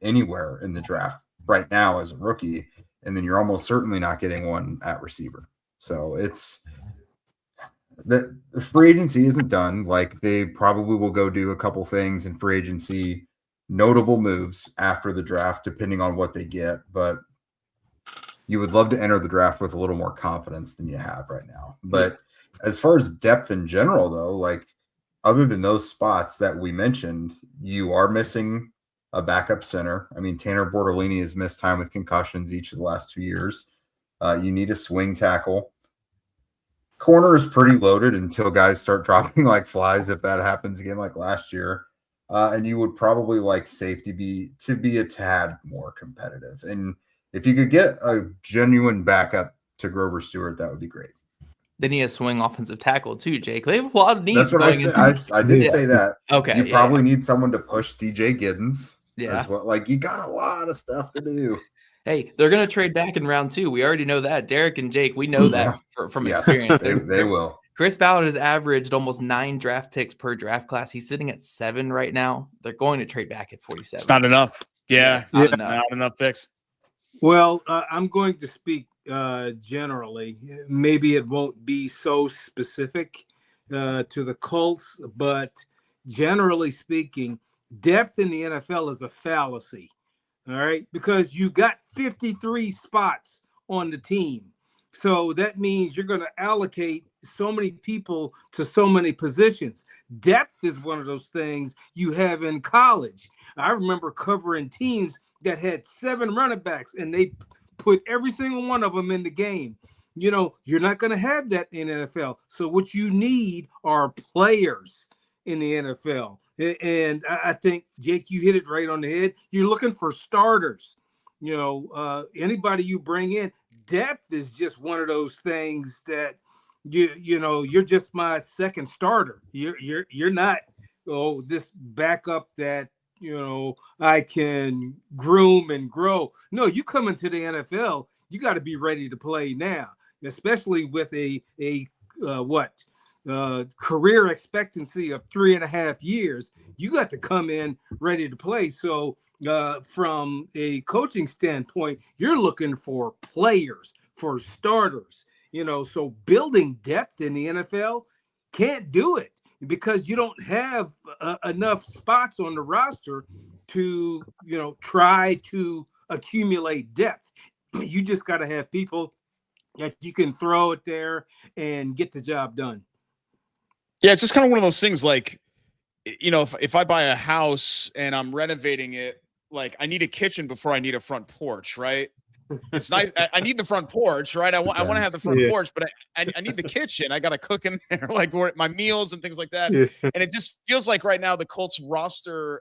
C: anywhere in the draft right now as a rookie. And then you're almost certainly not getting one at receiver. So it's the free agency isn't done. Like they probably will go do a couple things in free agency, notable moves after the draft, depending on what they get. But you would love to enter the draft with a little more confidence than you have right now. But as far as depth in general, though, like other than those spots that we mentioned, you are missing a backup center. I mean, Tanner Bortolini has missed time with concussions each of the last 2 years. You need a swing tackle. Corner is pretty loaded until guys start dropping like flies, if that happens again like last year. And you would probably like safety to be a tad more competitive. And if you could get a genuine backup to Grover Stewart, that would be great.
B: They need a swing offensive tackle too, Jake. They have a lot of needs.
C: That's what I said. I did say that.
B: Okay.
C: You probably need someone to push DJ Giddens.
B: Yeah.
C: As well. Like you got a lot of stuff to do.
B: Hey, they're going to trade back in round 2. We already know that. Derek and Jake, we know that from experience.
C: They will.
B: Chris Ballard has averaged almost 9 draft picks per draft class. He's sitting at 7 right now. They're going to trade back at 47.
A: It's not enough. Yeah.
B: Not
A: enough picks.
D: Well, I'm going to speak generally. Maybe it won't be so specific to the Colts, but generally speaking, depth in the NFL is a fallacy. All right, because you got 53 spots on the team. So that means you're going to allocate so many people to so many positions. Depth is one of those things you have in college. I remember covering teams that had 7 running backs and they put every single one of them in the game. You know, you're not going to have that in NFL. So what you need are players in the NFL. And I think, Jake, you hit it right on the head. You're looking for starters. Anybody you bring in, depth is just one of those things that you're just my second starter. You're not this backup that I can groom and grow. No, you come into the NFL, you got to be ready to play now, especially with a career expectancy of 3.5 years. You got to come in ready to play. So from a coaching standpoint, you're looking for players, for starters. So building depth in the NFL, can't do it because you don't have enough spots on the roster to try to accumulate depth. You just got to have people that you can throw it there and get the job done.
A: Yeah, it's just kind of one of those things like, if I buy a house and I'm renovating it, like I need a kitchen before I need a front porch, right? It's nice. I need the front porch, right? I want to have the front porch, but I need the kitchen. I got to cook in there, like my meals and things like that.
D: Yeah.
A: And it just feels like right now the Colts roster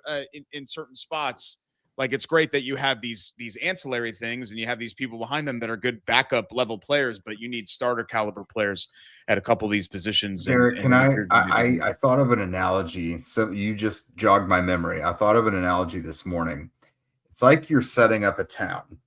A: in certain spots, like it's great that you have these ancillary things and you have these people behind them that are good backup level players, but you need starter caliber players at a couple of these positions.
C: Derek, I thought of an analogy. So you just jogged my memory. I thought of an analogy this morning. It's like you're setting up a town.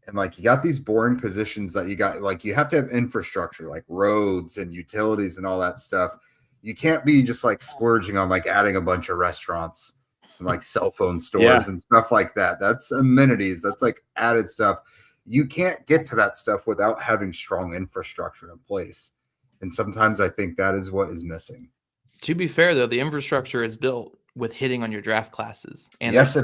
C: And like you got these boring positions that you got, like you have to have infrastructure like roads and utilities and all that stuff. You can't be just like splurging on like adding a bunch of restaurants and like cell phone stores and stuff like that. That's amenities. That's like added stuff. You can't get to that stuff without having strong infrastructure in place. And sometimes I think that is what is missing.
B: To be fair, though, the infrastructure is built with hitting on your draft classes. And
C: yes,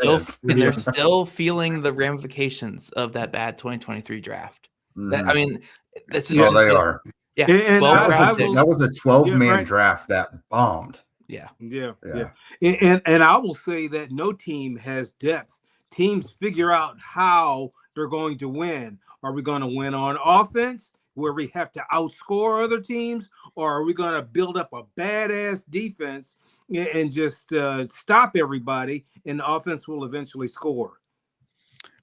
B: they're still feeling the ramifications of that bad 2023 draft.
C: Mm-hmm.
B: I mean, this is
C: they are.
B: Yeah.
D: And
C: that was a 12-man draft that bombed.
B: Yeah.
D: And I will say that no team has depth. Teams figure out how they're going to win. Are we going to win on offense where we have to outscore other teams? Or are we going to build up a badass defense and just stop everybody, and the offense will eventually score?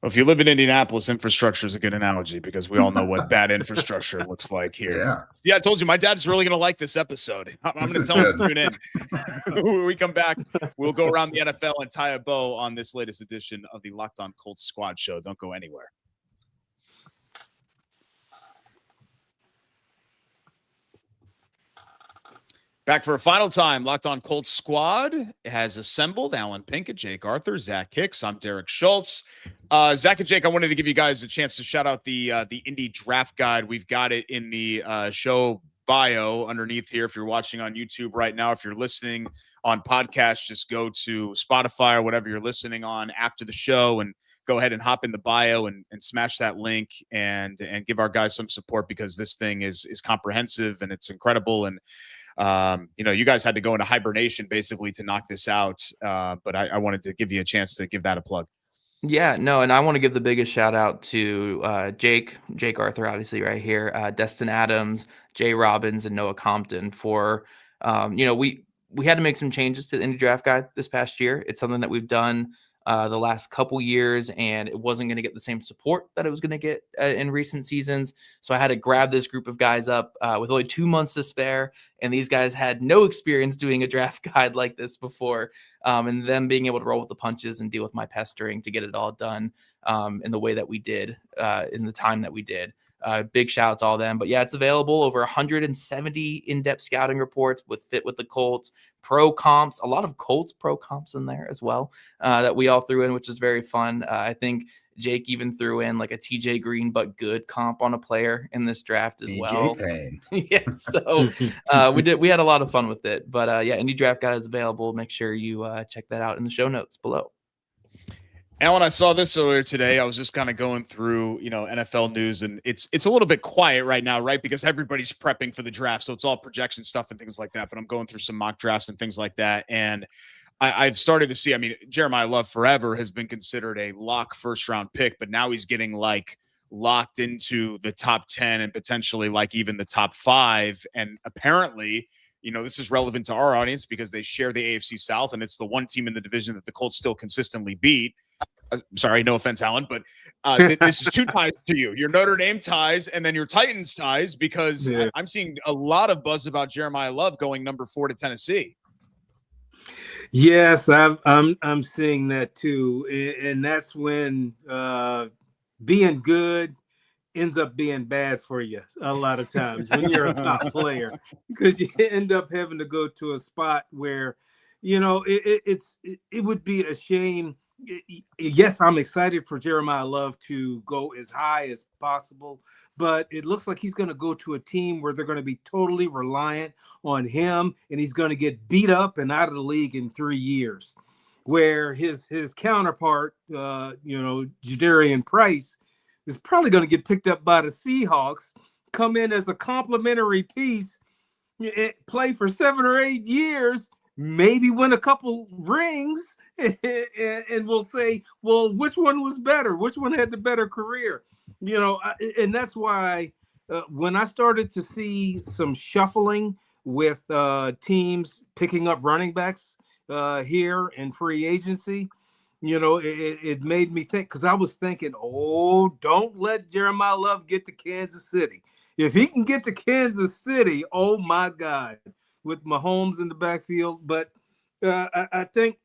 A: Well, if you live in Indianapolis, infrastructure is a good analogy because we all know what bad infrastructure looks like here. Yeah, I told you my dad's really going to like this episode. I'm going to tell him to tune in. When we come back, we'll go around the NFL and tie a bow on this latest edition of the Locked On Colts Squad Show. Don't go anywhere. Back for a final time. Locked On Colts Squad has assembled. Alan Pinkett, Jake Arthur, Zach Hicks. I'm Derek Schultz. Zach and Jake, I wanted to give you guys a chance to shout out the Indy Draft Guide. We've got it in the show bio underneath here. If you're watching on YouTube right now, if you're listening on podcast, just go to Spotify or whatever you're listening on after the show and go ahead and hop in the bio and smash that link and give our guys some support because this thing is comprehensive and it's incredible. And you guys had to go into hibernation basically to knock this out. But I wanted to give you a chance to give that a plug.
B: Yeah, no, and I want to give the biggest shout out to Jake Arthur, obviously right here, Destin Adams, Jay Robbins, and Noah Compton for, we had to make some changes to the Indy Draft Guide this past year. It's something that we've done the last couple years, and it wasn't going to get the same support that it was going to get in recent seasons. So I had to grab this group of guys up with only 2 months to spare, and these guys had no experience doing a draft guide like this before, and them being able to roll with the punches and deal with my pestering to get it all done in the way that we did, in the time that we did. Big shout out to all them. But yeah, it's available. Over 170 in-depth scouting reports with fit with the Colts, pro comps, a lot of Colts pro comps in there as well that we all threw in, which is very fun. I think Jake even threw in like a TJ Green but good comp on a player in this draft as well. Yeah, so we had a lot of fun with it. But Indy Draft Guide is available. Make sure you check that out in the show notes below.
A: And when I saw this earlier today, I was just kind of going through, NFL news, and it's a little bit quiet right now, right? Because everybody's prepping for the draft. So it's all projection stuff and things like that. But I'm going through some mock drafts and things like that. And I've started to see, Jeremiah Love forever has been considered a lock first round pick, but now he's getting like locked into the top 10 and potentially like even the top 5. And apparently this is relevant to our audience because they share the AFC South, and it's the one team in the division that the Colts still consistently beat. Sorry, no offense, Alan, but this is two ties to you. Your Notre Dame ties and then your Titans ties, because I'm seeing a lot of buzz about Jeremiah Love going number 4 to Tennessee.
D: Yes, I'm seeing that too, and that's when being good ends up being bad for you a lot of times when you're a top player, because you end up having to go to a spot where, it would be a shame. Yes, I'm excited for Jeremiah Love to go as high as possible, but it looks like he's going to go to a team where they're going to be totally reliant on him, and he's going to get beat up and out of the league in 3 years, where his counterpart, Jadarian Price, is probably going to get picked up by the Seahawks, come in as a complimentary piece, play for 7 or 8 years, maybe win a couple rings, and we'll say, well, which one was better? Which one had the better career? And that's why when I started to see some shuffling with teams picking up running backs here in free agency, it made me think, because I was thinking, don't let Jeremiah Love get to Kansas City. If he can get to Kansas City, oh my God, with Mahomes in the backfield. But I think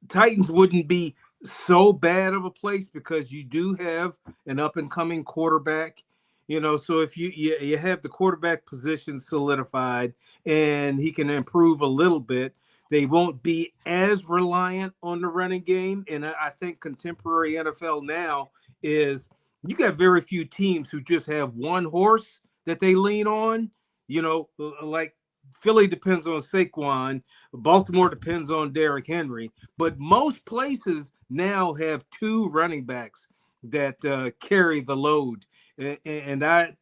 D: Titans wouldn't be so bad of a place, because you do have an up-and-coming quarterback. So if you have the quarterback position solidified and he can improve a little bit, they won't be as reliant on the running game. And I think contemporary NFL now is, you got very few teams who just have one horse that they lean on. Like Philly depends on Saquon, Baltimore depends on Derrick Henry, but most places now have 2 running backs that carry the load. And I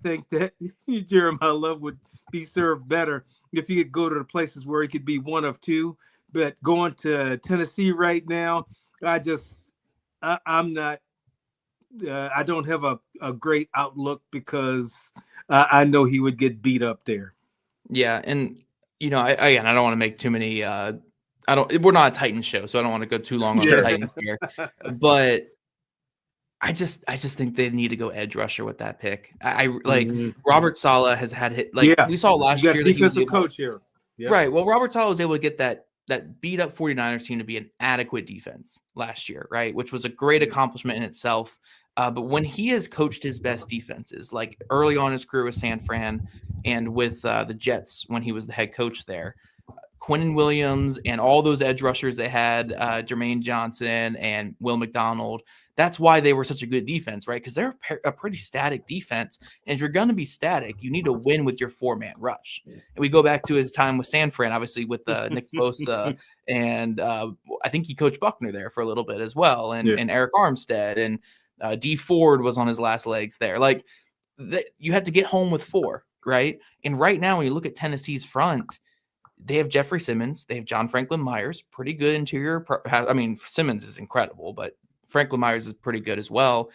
D: think that Jeremiah Love would be served better if he could go to the places where he could be one of 2. But going to Tennessee right now, I'm not. I don't have a great outlook, because I know he would get beat up there.
B: Yeah, and I don't want to make too many. We're not a Titans show, so I don't want to go too long on the Titans here. But I just think they need to go edge rusher with that pick. I like Robert Saleh has had hit, we saw last year.
D: Defensive coach here,
B: right? Well, Robert Saleh was able to get that beat up 49ers team to be an adequate defense last year, right? Which was a great accomplishment in itself. But when he has coached his best defenses, like early on in his career with San Fran and with the Jets when he was the head coach there, Quinnen Williams and all those edge rushers they had, Jermaine Johnson and Will McDonald, that's why they were such a good defense, right? Because they're a pretty static defense. And if you're going to be static, you need to win with your 4-man rush. And we go back to his time with San Fran, obviously with Nick Bosa, and I think he coached Buckner there for a little bit as well, and Eric Armstead, and D Ford was on his last legs there. Like, you had to get home with 4, right? And right now, when you look at Tennessee's front, they have Jeffrey Simmons, they have John Franklin Myers, pretty good interior. I mean, Simmons is incredible, but Franklin Myers is pretty good as well.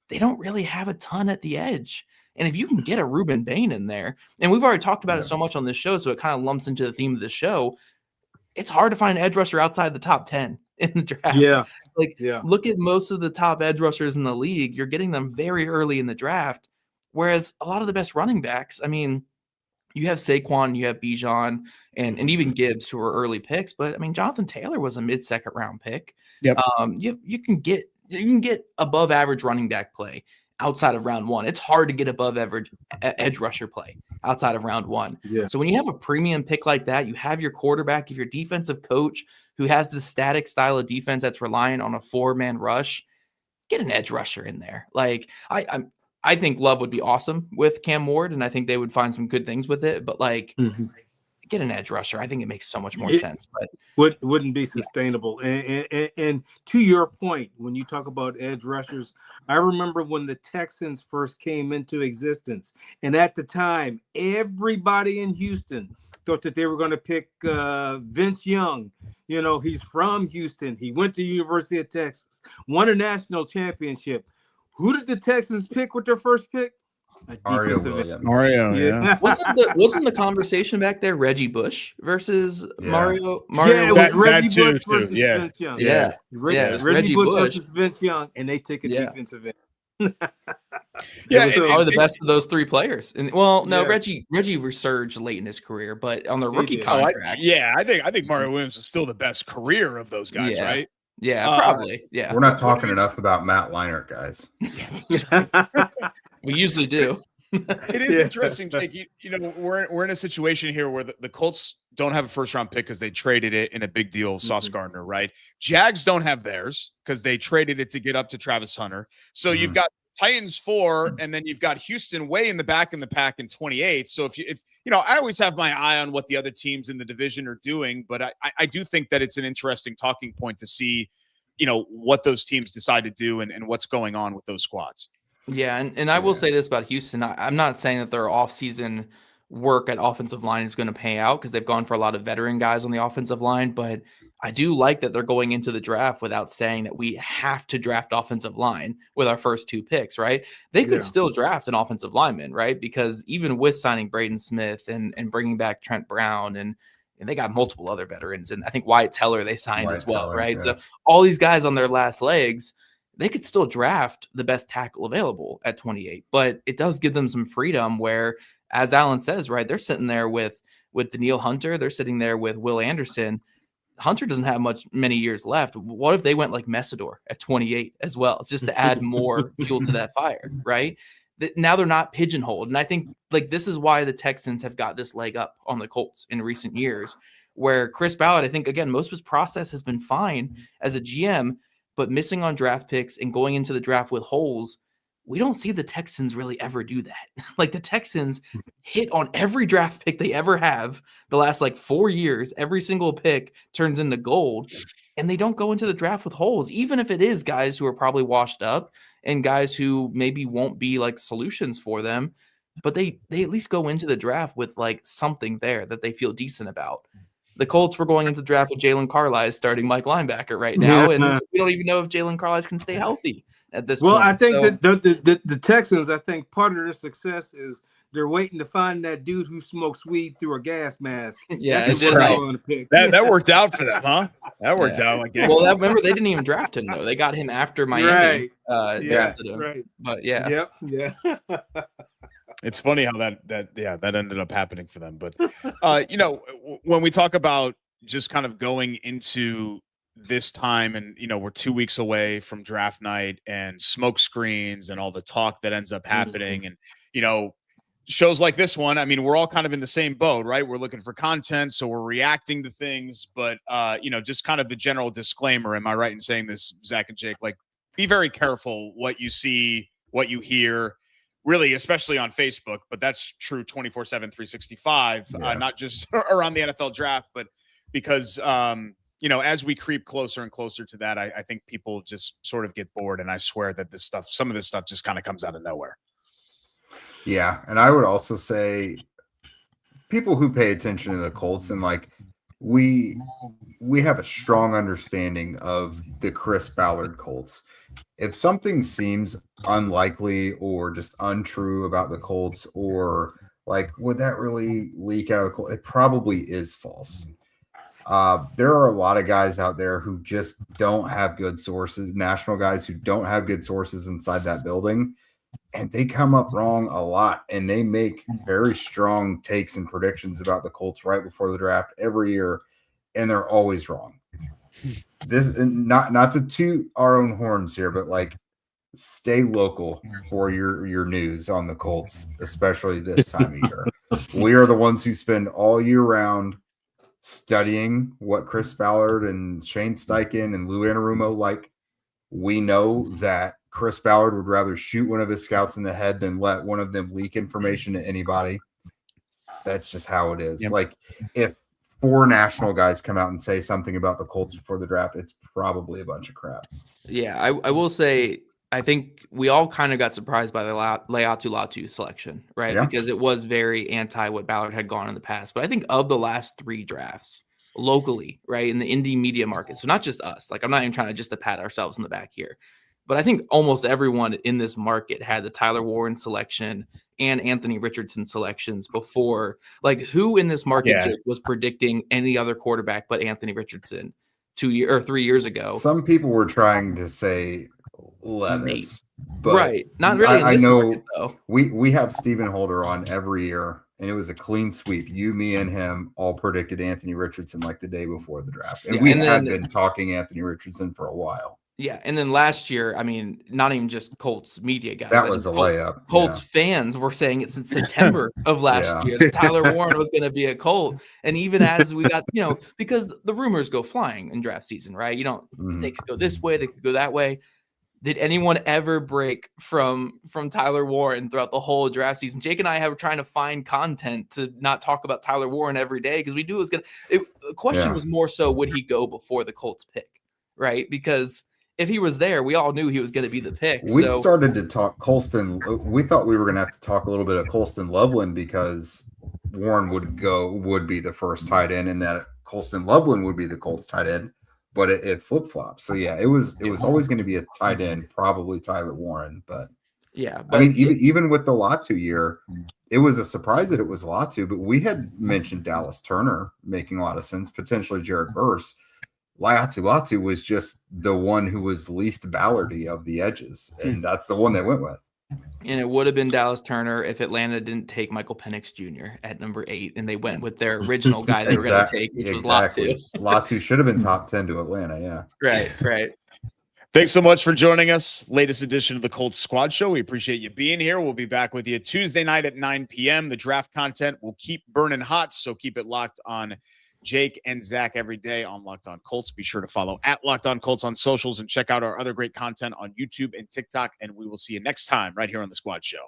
B: They don't really have a ton at the edge. And if you can get a Ruben Bain in there, and we've already talked about it so much on this show, so it kind of lumps into the theme of the show, it's hard to find an edge rusher outside the top 10 in the draft. Look at most of the top edge rushers in the league. You're getting them very early in the draft, whereas a lot of the best running backs, I mean, you have Saquon, you have Bijan, and even Gibbs, who are early picks. But I mean, Jonathan Taylor was a mid-second round pick.
A: Yep.
B: You can get above average running back play outside of round 1. It's hard to get above average edge rusher play outside of round 1.
D: Yeah.
B: So when you have a premium pick like that, you have your quarterback, if your defensive coach who has this static style of defense that's reliant on a 4-man rush, get an edge rusher in there. Like I think Love would be awesome with Cam Ward, and I think they would find some good things with it. But get an edge rusher. I think it makes so much more sense. But
D: wouldn't be sustainable. And to your point, when you talk about edge rushers, I remember when the Texans first came into existence, and at the time, everybody in Houston thought that they were going to pick Vince Young. He's from Houston. He went to the University of Texas, won a national championship. Who did the Texans pick with their first pick? A
C: Mario
D: defensive end.
C: Williams.
A: Mario, yeah.
B: Wasn't the conversation back there Reggie Bush versus
C: Yeah.
B: Mario?
D: Yeah, it was
A: That
D: Reggie
A: too,
D: Bush
A: too.
D: versus
A: Yeah.
D: Vince Young.
B: Yeah.
D: Reggie,
B: it was
D: Reggie Bush versus Vince Young, and they take a
B: Yeah.
D: defensive end.
A: Yeah,
B: It was probably the best of those three players. And
D: Yeah.
B: Reggie resurged late in his career, but on the
D: He
B: rookie
D: did.
B: contract.
A: I think Mario Williams is still the best career of those guys,
B: Yeah.
A: right?
B: Yeah, probably. Yeah.
C: We're not talking enough about Matt Leinart, guys.
B: We usually do.
A: It is interesting, Jake. You know, we're in a situation here where the Colts don't have a first round pick because they traded it in a big deal, Sauce Gardner, right? Jags don't have theirs because they traded it to get up to Travis Hunter. So you've got Titans 4, and then you've got Houston way in the back in the pack in 28. So if you know, I always have my eye on what the other teams in the division are doing, but I do think that it's an interesting talking point to see, you know, what those teams decide to do and what's going on with those squads.
B: Yeah, and I will say this about Houston. I'm not saying that their offseason work at offensive line is going to pay out because they've gone for a lot of veteran guys on the offensive line, but I do like that they're going into the draft without saying that we have to draft offensive line with our first 2 picks, right? They could still draft an offensive lineman, right? Because even with signing Braden Smith and bringing back Trent Brown and they got multiple other veterans, and I think Wyatt Teller they signed as well, right? Yeah. So all these guys on their last legs, they could still draft the best tackle available at 28, but it does give them some freedom where, as Alan says, right, they're sitting there with Daniil Hunter, they're sitting there with Will Anderson. Hunter doesn't have many years left. What if they went like Messidor at 28 as well, just to add more fuel to that fire, right? Now they're not pigeonholed. And I think like this is why the Texans have got this leg up on the Colts in recent years, where Chris Ballard, I think, again, most of his process has been fine as a GM, but missing on draft picks and going into the draft with holes, we don't see the Texans really ever do that. Like the Texans hit on every draft pick they ever have the last like 4 years. Every single pick turns into gold, and they don't go into the draft with holes, even if it is guys who are probably washed up and guys who maybe won't be like solutions for them. But they at least go into the draft with like something there that they feel decent about. The Colts were going into the draft with Jalen Carlisle starting Mike linebacker right now, and we don't even know if Jalen Carlisle can stay healthy at this point.
D: Well, I think that the Texans, I think part of their success is they're waiting to find that dude who smokes weed through a gas mask.
B: Yeah,
A: that's right. That worked out for them, huh? That worked out like that.
B: Well, remember they didn't even draft him though; they got him after Miami drafted him.
D: Right.
B: But yeah,
A: It's funny how that ended up happening for them. But you know, when we talk about just kind of going into this time, and you know, we're 2 weeks away from draft night and smoke screens and all the talk that ends up happening, and you know, shows like this one, I mean, we're all kind of in the same boat, right? We're looking for content, so we're reacting to things. But you know, just kind of the general disclaimer, am I right in saying this, Zach and Jake? Like, be very careful what you see, what you hear, really, especially on Facebook, but that's true 24/7, 365, not just around the NFL draft, but because, you know, as we creep closer and closer to that, I think people just sort of get bored. And I swear that some of this stuff just kind of comes out of nowhere.
C: Yeah. And I would also say people who pay attention to the Colts, and like we have a strong understanding of the Chris Ballard Colts. If something seems unlikely or just untrue about the Colts, or like, would that really leak out of the Colts? It probably is false. There are a lot of guys out there who just don't have good sources, national guys who don't have good sources inside that building, and they come up wrong a lot, and they make very strong takes and predictions about the Colts right before the draft every year, and they're always wrong. This, not to toot our own horns here, but like, stay local for your news on the Colts, especially this time of year. We are the ones who spend all year round studying what Chris Ballard and Shane Steichen and Lou Anarumo like. We know that Chris Ballard would rather shoot one of his scouts in the head than let one of them leak information to anybody. That's just how it is. Yep. Like, if 4 national guys come out and say something about the Colts before the draft, it's probably a bunch of crap.
B: Yeah, I will say, I think we all kind of got surprised by the Latu selection, right? Yeah. Because it was very anti what Ballard had gone in the past. But I think of the last 3 drafts locally, right, in the Indy media market, so not just us, like I'm not even trying to just to pat ourselves in the back here, but I think almost everyone in this market had the Tyler Warren selection and Anthony Richardson selections before. Like, who in this market Jake, was predicting any other quarterback but Anthony Richardson 3 years ago?
C: Some people were trying to say Levis, but
B: right, not really. I know market, though.
C: We have Stephen Holder on every year, and it was a clean sweep. You, me, and him all predicted Anthony Richardson like the day before the draft, and we had been talking Anthony Richardson for a while.
B: Yeah, and then last year, I mean, not even just Colts media guys.
C: That was a layup.
B: Colts fans were saying it since September of last year that Tyler Warren was going to be a Colt. And even as we got, because the rumors go flying in draft season, right? They could go this way, they could go that way. Did anyone ever break from Tyler Warren throughout the whole draft season? Jake and I were trying to find content to not talk about Tyler Warren every day because we knew it was going to. The question was more so, would he go before the Colts pick, right? Because if he was there, we all knew he was going to be the pick.
C: We started to talk Colston. We thought we were going to have to talk a little bit of Colston Loveland because Warren would be the first tight end, and that Colston Loveland would be the Colts tight end. But it flip flopped. So it was always going to be a tight end, probably Tyler Warren. But I mean, even with the Latu year, it was a surprise that it was Latu. But we had mentioned Dallas Turner making a lot of sense, potentially Jared Verse. Latu was just the one who was least Ballardy of the edges, and that's the one they went with.
B: And it would have been Dallas Turner if Atlanta didn't take Michael Penix Jr. at number 8, and they went with their original guy they were going to take, which was Latu.
C: Latu should have been top 10 to Atlanta, yeah.
B: Right.
A: Thanks so much for joining us. Latest edition of the Colts Squad Show. We appreciate you being here. We'll be back with you Tuesday night at 9 p.m. The draft content will keep burning hot, so keep it locked on Jake and Zach every day on Locked On Colts. Be sure to follow at Locked On Colts on socials and check out our other great content on YouTube and TikTok. And we will see you next time right here on the Squad Show.